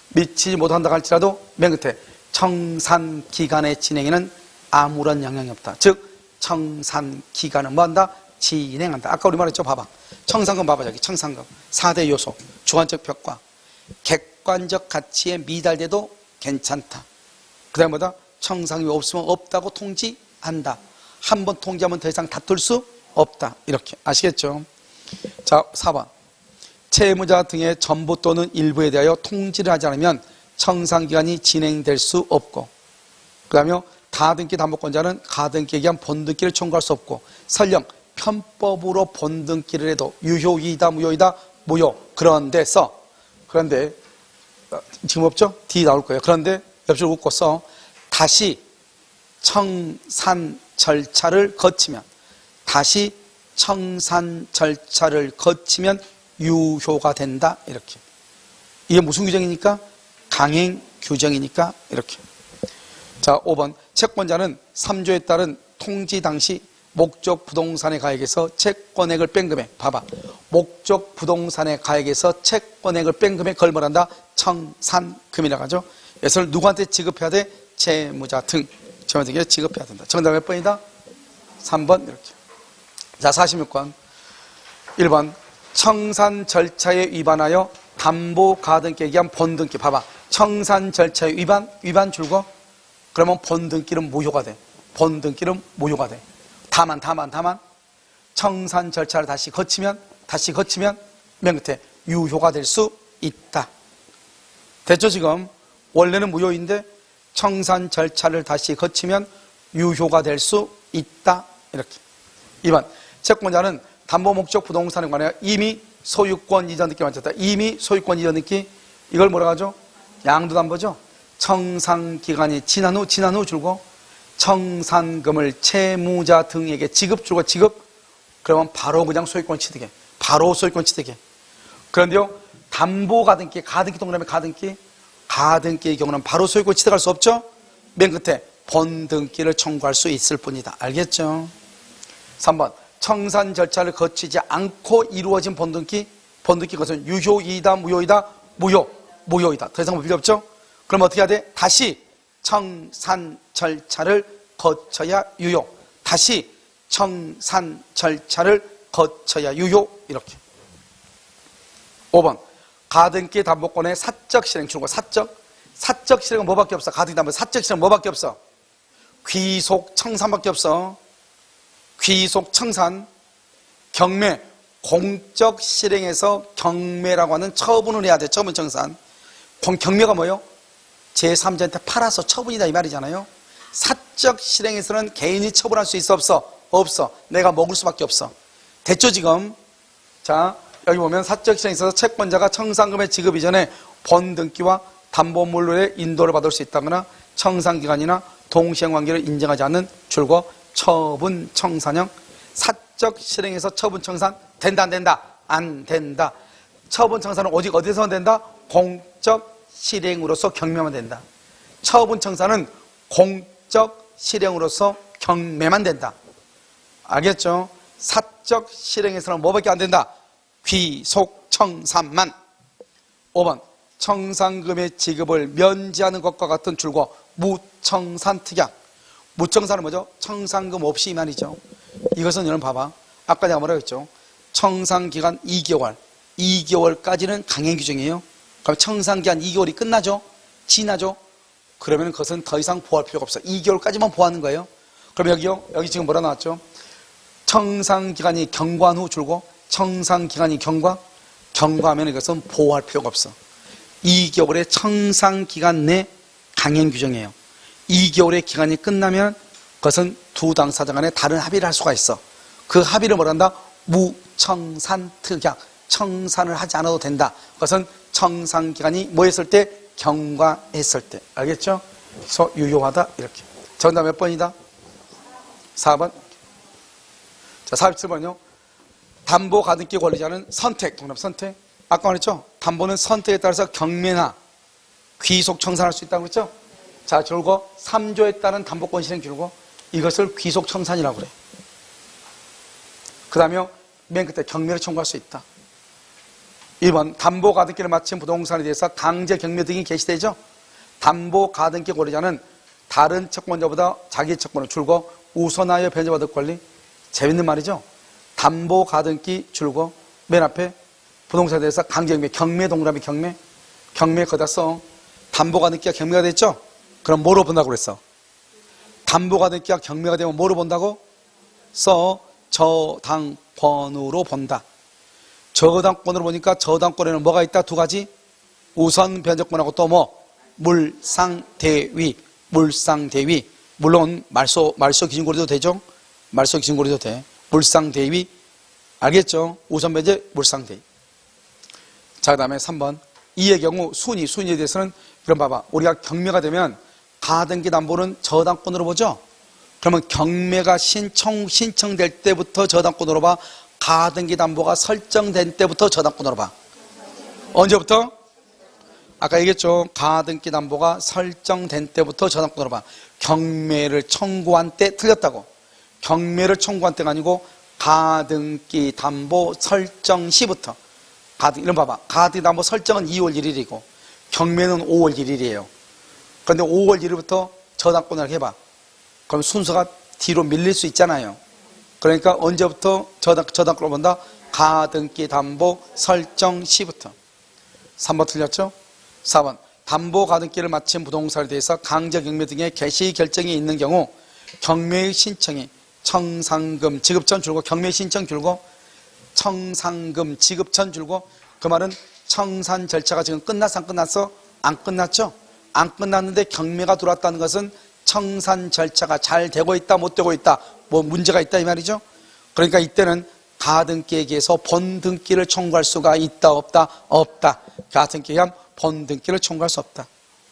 미치지 못한다 할지라도 맨 끝에 청산기간의 진행에는 아무런 영향이 없다. 즉 청산기간은 뭐한다? 진행한다. 아까 우리 말했죠. 봐봐. 청산금 봐봐. 저기 청산금 4대 요소. 주관적 평가. 객관적 가치에 미달돼도 괜찮다. 그 다음에 뭐다? 청산금이 없으면 없다고 통지한다. 한 번 통지하면 더 이상 다툴 수 없다. 이렇게 아시겠죠? 자 4번 채무자 등의 전부 또는 일부에 대하여 통지를 하지 않으면 청산기간이 진행될 수 없고 그 다음에 다등기 담보권자는 가등기에 의한 본등기를 청구할 수 없고 설령 편법으로 본등기를 해도 유효이다 무효이다 무효. 그런데 지금 없죠? D 나올 거예요. 그런데 옆줄 웃고 써. 다시 청산 절차를 거치면 유효가 된다. 이렇게. 이게 무슨 규정이니까? 강행 규정이니까 이렇게. 자 5번 채권자는 3조에 따른 통지 당시 목적 부동산의 가액에서 채권액을 뺀 금액. 봐봐. 목적 부동산의 가액에서 채권액을 뺀 금액 그걸 뭐란다? 청산금이라고 하죠. 이것을 누구한테 지급해야 돼? 채무자 등. 채무자에게 지급해야 된다. 정답 몇 번이다? 3번 이렇게. 자, 46번. 1번. 청산 절차에 위반하여 담보 가등기에 의한 본등기. 봐봐. 청산 절차에 위반 줄거. 그러면 본등기는 무효가 돼. 본등기는 무효가 돼. 다만 청산 절차를 다시 거치면 맨 끝에 유효가 될 수 있다. 됐죠 지금? 원래는 무효인데 청산 절차를 다시 거치면 유효가 될 수 있다. 이렇게. 2번. 채권자는 담보 목적 부동산에 관하여 이미 소유권 이전 등기 마쳤다. 이미 소유권 이전 등기. 이걸 뭐라고 하죠? 양도담보죠. 청산 기간이 지난 후 줄고 청산금을 채무자 등에게 지급. 그러면 바로 그냥 소유권 취득해. 바로 소유권 취득해. 그런데요, 담보 가등기 동그라미 가등기의 경우는 바로 소유권 취득할 수 없죠? 맨 끝에 본등기를 청구할 수 있을 뿐이다. 알겠죠? 3번. 청산 절차를 거치지 않고 이루어진 본등기 그것은 유효이다, 무효이다? 무효이다. 더 이상 필요 없죠? 그럼 어떻게 해야 돼? 다시 청산 절차를 거쳐야 유효. 다시 청산 절차를 거쳐야 유효. 이렇게. 5번. 가등기 담보권의 사적 실행 줄거. 사적 실행은 뭐밖에 없어? 가등기 담보 사적 실행은 뭐밖에 없어? 귀속 청산밖에 없어. 귀속 청산. 경매. 공적 실행에서 경매라고 하는 처분을 해야 돼. 처분 청산. 경매가 뭐예요? 제3자한테 팔아서 처분이다 이 말이잖아요. 사적 실행에서는 개인이 처분할 수 있어 없어? 내가 먹을 수밖에 없어. 됐죠 지금? 자, 여기 보면 사적 실행에 있어서 채권자가 청산금의 지급 이전에 본등기와 담보물로의 인도를 받을 수 있다거나 청산기간이나 동시행관계를 인정하지 않는 줄거 처분 청산형. 사적 실행에서 처분 청산 된다 안 된다? 처분 청산은 오직 어디서만 된다? 공적 실행으로서 경매만 된다. 처분 청산은 공적 실행으로서 경매만 된다. 알겠죠? 사적 실행에서는 뭐밖에 안 된다? 귀속 청산만. 5번. 청산금의 지급을 면제하는 것과 같은 줄거 무청산 특약. 무청산은 뭐죠? 청산금 없이 이 말이죠. 이것은 여러분 봐봐. 아까 내가 뭐라고 했죠? 청산기간 2개월까지는 강행 규정이에요. 그럼 청산기간 2개월이 끝나죠? 지나죠? 그러면 그것은 더 이상 보호할 필요가 없어. 2개월까지만 보호하는 거예요. 그럼 여기 지금 뭐라 나왔죠? 청산기간이 경과한 후 줄고 청산기간이 경과하면 이것은 보호할 필요가 없어. 2개월의 청산기간 내 강행 규정이에요. 2개월의 기간이 끝나면 그것은 두 당사자 간에 다른 합의를 할 수가 있어. 그 합의를 뭐란다? 무청산 특약. 청산을 하지 않아도 된다. 그것은 청산기간이 뭐 했을 때? 경과했을 때. 알겠죠? 그래서 유효하다. 이렇게. 정답 몇 번이다? 4번. 자, 47번요. 담보 가등기 권리자는 선택. 정답 선택. 아까 말했죠? 담보는 선택에 따라서 경매나 귀속 청산할 수 있다고 그랬죠? 자, 줄거 3조에 따른 담보권 실행 줄거 이것을 귀속 청산이라고 그래. 그 다음에 맨 끝에 경매를 청구할 수 있다. 1번. 담보 가등기를 마친 부동산에 대해서 강제 경매 등이 개시되죠? 담보 가등기 권리자는 다른 채권자보다 자기 채권을 줄거 우선하여 변제받을 권리. 재밌는 말이죠? 담보 가등기 줄거 맨 앞에 부동산에 대해서 강제 경매 동그라미 경매 거다 써. 담보 가등기가 경매가 됐죠? 그럼 뭐로 본다고 그랬어? 담보 가등기가 경매가 되면 뭐로 본다고? 저당권으로 본다. 저당권으로 보니까 저당권에는 뭐가 있다? 두 가지. 우선 변제권하고 또 뭐? 물상대위. 물론 말소 기준고리도 되죠? 말소 기준고리도 돼. 물상대위. 알겠죠? 우선 변제, 물상대위. 자, 그 다음에 3번. 이의 경우 순위에 대해서는 그럼 봐봐. 우리가 경매가 되면 가등기 담보는 저당권으로 보죠? 그러면 경매가 신청될 때부터 저당권으로 봐. 가등기 담보가 설정된 때부터 저당권으로 봐. 언제부터? 아까 얘기했죠. 가등기 담보가 설정된 때부터 저당권으로 봐. 경매를 청구한 때 틀렸다고. 경매를 청구한 때가 아니고 가등기 담보 설정 시부터. 이런 봐봐. 가등기 담보 설정은 2월 1일이고 경매는 5월 1일이에요. 그런데 5월 1일부터 저당권을 해봐. 그럼 순서가 뒤로 밀릴 수 있잖아요. 그러니까 언제부터 저당권을 본다? 가등기 담보 설정 시부터. 3번 틀렸죠? 4번. 담보 가등기를 마친 부동산에 대해서 강제 경매 등의 개시 결정이 있는 경우 경매의 신청이 청산금 지급전 줄고 경매 신청 줄고 청산금 지급전 줄고 그 말은 청산 절차가 지금 끝났어 안 끝났어? 안 끝났죠? 안 끝났는데 경매가 들어왔다는 것은 청산 절차가 잘 되고 있다 못 되고 있다 뭐 문제가 있다 이 말이죠. 그러니까 이때는 가등기에게서 본등기를 청구할 수가 있다 없다? 없다. 가등기에 의한 본등기를 청구할 수 없다.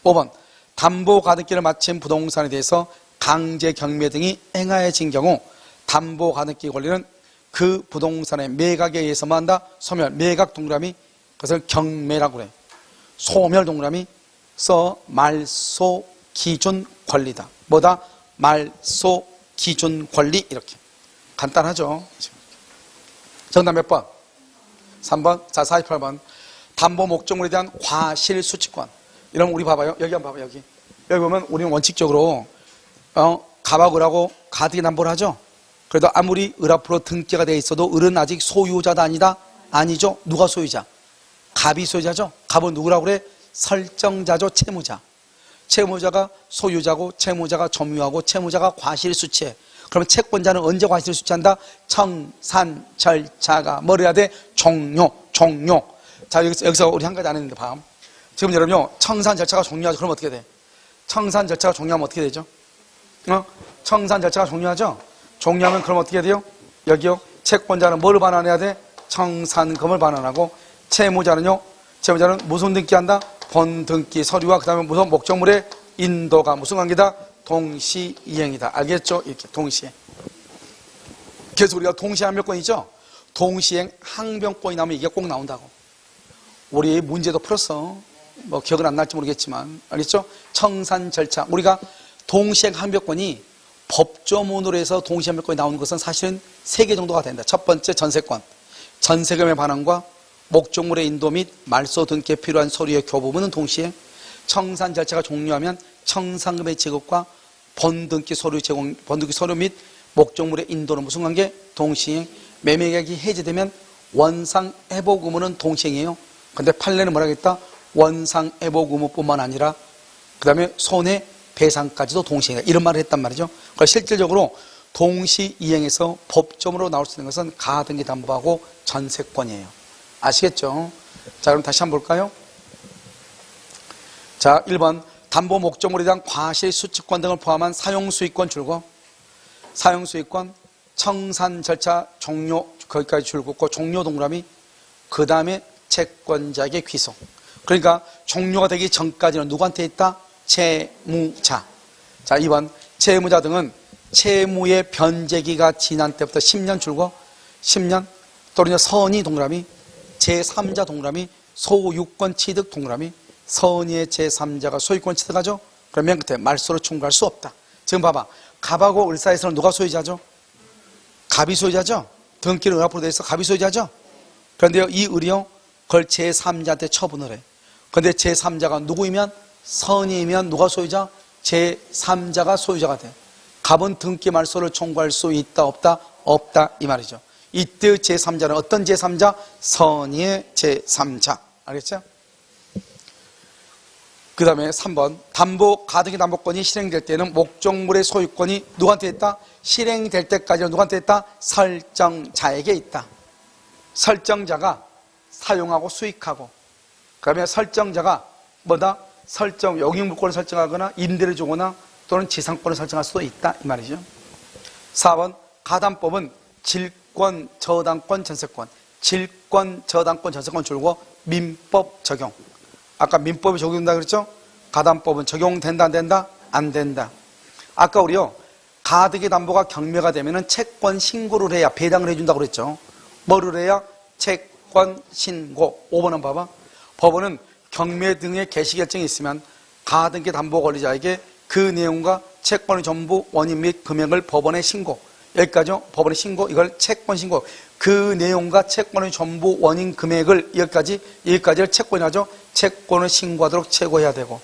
5번 담보 가등기를 마친 부동산에 대해서 강제 경매 등이 행하여진 경우 담보 가등기 권리는 그 부동산의 매각에 의해서만 한다. 소멸, 매각 동그라미 그것을 경매라고 그래. 소멸 동그라미 써 말소 기준 권리다. 뭐다? 말소 기준 권리 이렇게. 간단하죠. 정답 몇 번? 3번. 자, 48번. 담보 목적물에 대한 과실 수취권. 이러면 우리 봐봐요. 여기 한번 봐봐요. 여기 보면 우리는 원칙적으로 갑하고 가등기 담보를 하죠. 그래도 아무리 을 앞으로 등기가 돼 있어도 을은 아직 소유자다 아니다? 아니죠. 누가 소유자? 갑이 소유자죠. 갑은 누구라고 그래? 설정자죠. 채무자. 채무자가 소유자고 채무자가 점유하고 채무자가 과실 수취해. 그러면 채권자는 언제 과실 수취한다? 청산 절차가 뭐를 해야 돼? 종료. 자, 여기서 우리 한 가지 안 했는데 봐. 지금 여러분요, 청산 절차가 종료하죠. 그럼 어떻게 돼? 청산 절차가 종료하면 어떻게 되죠? 청산 절차가 종료하죠? 종료하면 그럼 어떻게 돼요? 여기요, 채권자는 뭐를 반환해야 돼? 청산금을 반환하고, 채무자는 무슨 등기한다? 본등기 서류와 그 다음에 무슨 목적물의 인도가 무슨 관계다? 동시이행이다. 알겠죠? 이렇게 동시에. 그래서 우리가 동시항변권 있죠? 동시행 항변권이 나오면 이게 꼭 나온다고. 우리 문제도 풀었어. 뭐 기억은 안 날지 모르겠지만 알겠죠? 청산 절차. 우리가 동시행 항변권이 법조문으로 해서 동시항변권이 나오는 것은 사실은 3개 정도가 된다. 첫 번째 전세권. 전세금의 반환과 목적물의 인도 및 말소 등기에 필요한 서류의 교부분은 동시에 청산 절차가 종료하면 청산금의 지급과 본등기 서류 제공, 본등기 서류 및 목적물의 인도는 무슨 관계? 동시행. 매매계약이 해지되면 원상회복 의무는 동시행이에요. 근데 판례는 뭐라 했다? 원상회복 의무뿐만 아니라 그 다음에 손해배상까지도 동시행이다. 이런 말을 했단 말이죠. 그러니까 실질적으로 동시이행에서 법점으로 나올 수 있는 것은 가등기 담보하고 전세권이에요. 아시겠죠? 자, 그럼 다시 한번 볼까요? 자, 1번 담보 목적물에 대한 과실 수취권 등을 포함한 사용수익권 줄고 사용수익권 청산 절차 종료 거기까지 줄고 종료 동그라미 그 다음에 채권자에게 귀속. 그러니까 종료가 되기 전까지는 누구한테 있다? 채무자. 자, 2번 채무자 등은 채무의 변제기가 지난 때부터 10년 줄고 10년 또는 선의 동그라미 제3자 동그라미 소유권 취득 동그라미 선의의 제3자가 소유권 취득하죠? 그러면 끝에 말소로 청구할 수 없다. 지금 봐봐. 갑하고 을 사이에서는 누가 소유자죠? 갑이 소유자죠? 등기는 을 앞으로 돼 있어 갑이 소유자죠? 그런데요, 이 을이요, 그걸 제3자한테 처분을 해. 그런데 제3자가 누구이면? 선의이면 누가 소유자? 제3자가 소유자가 돼. 갑은 등기 말소를 청구할 수 있다 없다? 없다 이 말이죠. 이때 제3자는 어떤 제3자? 선의의 제3자. 알겠죠? 그 다음에 3번 담보 가등기 담보권이 실행될 때는 목적물의 소유권이 누구한테 있다? 실행될 때까지는 누구한테 있다? 설정자에게 있다. 설정자가 사용하고 수익하고 그다음에 설정자가 뭐다? 영익물권을 설정하거나 임대를 주거나 또는 지상권을 설정할 수도 있다 이 말이죠. 4번 가담법은 질권, 저당권, 전세권 질권, 저당권, 전세권 줄고 민법 적용. 아까 민법이 적용된다 그랬죠? 가담법은 적용된다 안 된다? 안 된다. 아까 우리요 가등기 담보가 경매가 되면은 채권 신고를 해야 배당을 해준다고 그랬죠. 뭐를 해야? 채권 신고. 5번은 봐봐. 법원은 경매 등의 개시 결정이 있으면 가등기 담보 권리자에게 그 내용과 채권의 전부 원인 및 금액을 법원에 신고. 여기까지요. 법원에 신고, 이걸 채권 신고. 그 내용과 채권의 전부 원인 금액을 여기까지를 채권이라죠. 채권을 신고하도록 최고해야 되고.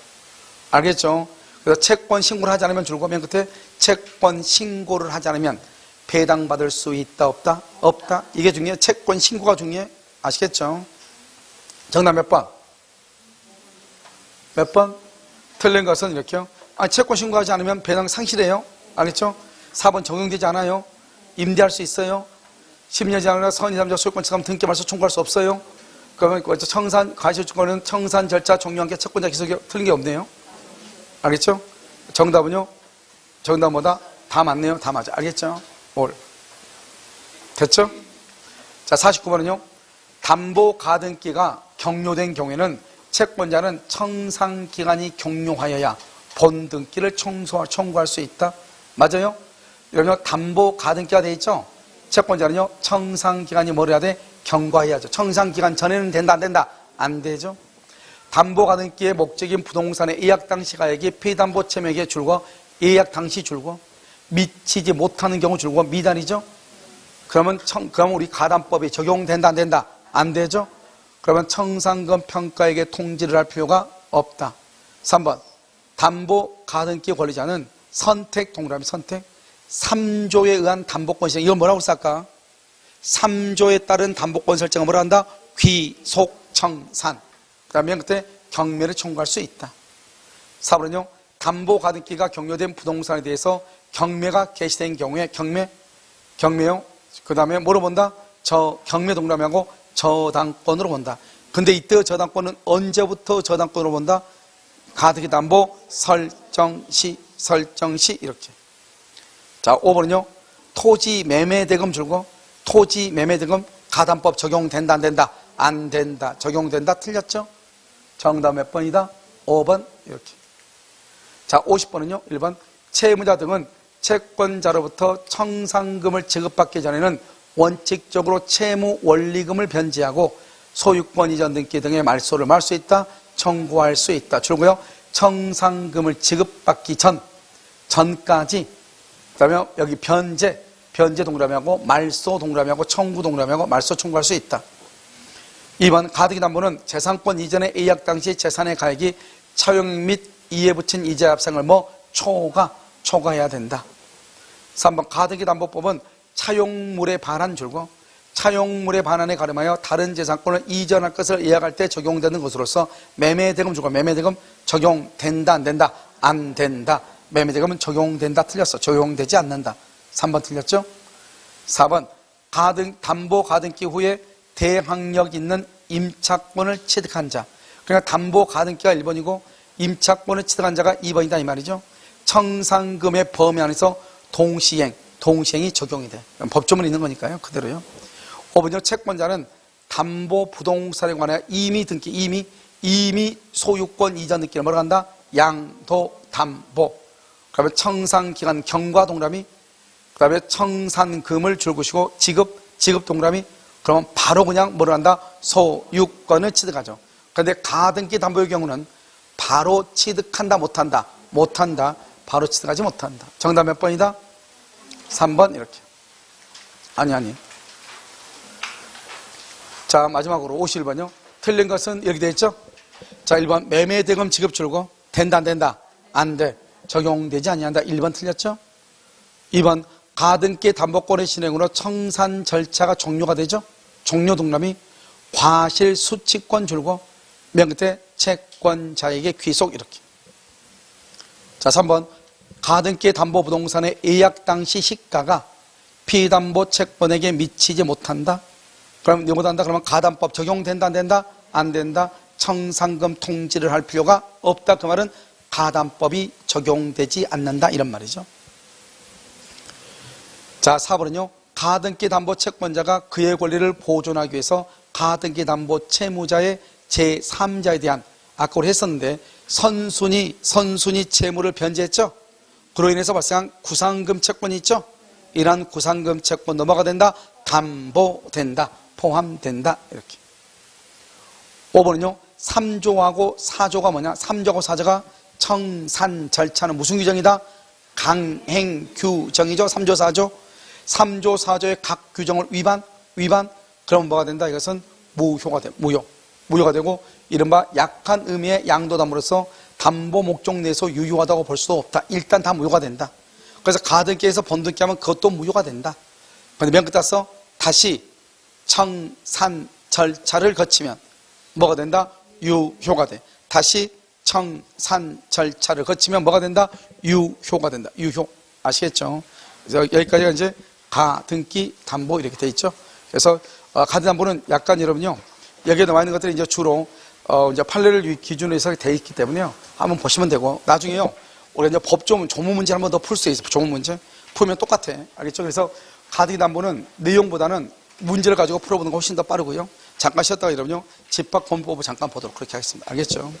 알겠죠? 그래서 채권 신고를 하지 않으면 줄고, 맨 끝에 채권 신고를 하지 않으면 배당받을 수 있다, 없다? 없다. 이게 중요해. 채권 신고가 중요해. 아시겠죠? 정답 몇 번? 몇 번? 틀린 것은 이렇게요. 채권 신고하지 않으면 배당 상실해요. 알겠죠? 4번 적용되지 않아요. 임대할 수 있어요. 10년 이상이나 선의삼자 소유권 등기 말소 청구할 수 없어요. 그러면 과실증권은 청산 절차 종료한 게 채권자 기소기 틀린 게 없네요. 알겠죠? 정답은요? 정답 뭐다? 다 맞네요. 다 맞아. 알겠죠? 올. 됐죠? 자, 49번은요. 담보 가등기가 격료된 경우에는 채권자는 청산기간이 격료하여야 본등기를 청구할 수 있다. 맞아요? 여러분, 담보 가등기가 돼 있죠? 채권자는요, 청산기간이 뭘 해야 돼? 경과해야죠. 청산기간 전에는 된다, 안 된다? 안 되죠? 담보 가등기의 목적인 부동산의 예약 당시 가액이 피담보 채무액에 줄고, 예약 당시 줄고, 미치지 못하는 경우 줄고, 미단이죠? 그러면 우리 가담법이 적용된다, 안 된다? 안 되죠? 그러면 청산금 평가액에 통지를 할 필요가 없다. 3번. 담보 가등기 권리자는 선택, 동그라미 선택. 3조에 의한 담보권 설정. 이건 뭐라고 쓸까? 3조에 따른 담보권 설정은 뭐라 한다? 귀속청산. 그 다음에 그때 경매를 청구할 수 있다. 4번은요. 담보 가등기가 격려된 부동산에 대해서 경매가 개시된 경우에 경매요. 그 다음에 뭐로 본다? 경매 동그라미하고 저당권으로 본다. 근데 이때 저당권은 언제부터 저당권으로 본다? 가등기 담보 설정시 이렇게. 자, 5번은요. 토지 매매 대금 줄고 토지 매매 대금 가담법 적용된다, 안 된다? 안 된다. 적용된다. 틀렸죠? 정답 몇 번이다? 5번 이렇게. 자, 50번은요. 1번. 채무자 등은 채권자로부터 청산금을 지급받기 전에는 원칙적으로 채무 원리금을 변제하고 소유권 이전 등기 등의 말소를 말 수 있다. 청구할 수 있다. 줄고요. 청산금을 지급받기 전까지. 그다음에 여기 변제 동그라미하고 말소 동그라미하고 청구 동그라미하고 말소 청구할 수 있다. 2번. 가등기 담보는 재산권 이전의 예약 당시 재산의 가액이 차용 및 이에 붙인 이자 합상을 초과해야 된다. 3번. 가등기 담보법은 차용물의 반환 줄고 차용물의 반환에 가름하여 다른 재산권을 이전할 것을 예약할 때 적용되는 것으로서 매매대금 줄고 매매대금 적용된다, 안 된다? 안 된다. 매매대금은 적용된다. 틀렸어. 적용되지 않는다. 3번 틀렸죠? 4번. 담보 가등기 후에 대항력 있는 임차권을 취득한 자. 그러니까 담보 가등기가 1번이고 임차권을 취득한 자가 2번이다 이 말이죠. 청산금의 범위 안에서 동시행이 적용이 돼. 법조문이 있는 거니까요. 그대로요. 5번요. 채권자는 담보 부동산에 관하여 이미 소유권 이전 등기를 뭐라고 한다? 양도 담보. 그다음에 청산기간 경과 동그라미. 그다음에 청산금을 줄구시고 지급 동그라미. 그러면 바로 그냥 뭐를 한다? 소유권을 취득하죠. 그런데 가등기 담보의 경우는 바로 취득한다, 못한다? 못한다. 바로 취득하지 못한다. 정답 몇 번이다? 3번 이렇게. 아니. 자, 마지막으로 51번요. 틀린 것은 여기 되어 있죠? 자, 1번 매매대금 지급 줄고 된다, 안 된다? 안 돼. 적용되지 아니한다. 1번 틀렸죠? 2번 가등기 담보권의 실행으로 청산 절차가 종료가 되죠? 종료 동그라미. 과실 수취권 줄고 맨 끝에 채권자에게 귀속 이렇게. 자, 3번 가등기 담보 부동산의 예약 당시 시가가 피담보 채권에게 미치지 못한다. 그럼 못한다. 그러면 가담법 적용된다, 안 된다? 안 된다. 청산금 통지를 할 필요가 없다. 그 말은 가담법이 적용되지 않는다 이런 말이죠. 자, 4번은요. 가등기 담보 채권자가 그의 권리를 보존하기 위해서 가등기 담보 채무자의 제3자에 대한 아까 우리 했었는데 선순위 채무를 변제했죠. 그로 인해서 발생한 구상금 채권이 있죠. 이러한 구상금 채권 넘어가 된다. 담보된다. 포함된다. 이렇게. 5번은요. 3조하고 4조가 뭐냐? 3조하고 4조가 청산 절차는 무슨 규정이다? 강행 규정이죠. 3조 4조. 3조 4조의 각 규정을 위반 그러면 뭐가 된다? 이것은 무효가 돼. 무효가 되고 이른바 약한 의미의 양도담보로서 담보 목적 내에서 유효하다고 볼 수도 없다. 일단 다 무효가 된다. 그래서 가등기에서 번등기 하면 그것도 무효가 된다. 그런데 맨 끝 따서 다시 청산 절차를 거치면 뭐가 된다? 유효가 돼. 다시 청산 절차를 거치면 뭐가 된다? 유효가 된다. 유효. 아시겠죠? 그래서 여기까지가 이제 가등기 담보 이렇게 돼 있죠. 그래서 가등담보는 약간 여러분요, 여기에 나와 있는 것들이 이제 주로 이제 판례를 기준으로 해서 돼 있기 때문에요. 한번 보시면 되고, 나중에요, 우리가 이제 법조문, 조문 문제 한번 더 풀 수 있어요. 조문 문제 풀면 똑같아. 알겠죠? 그래서 가등기담보는 내용보다는 문제를 가지고 풀어보는 거 훨씬 더 빠르고요. 잠깐 쉬었다가 여러분요, 집합권법을 잠깐 보도록 그렇게 하겠습니다. 알겠죠?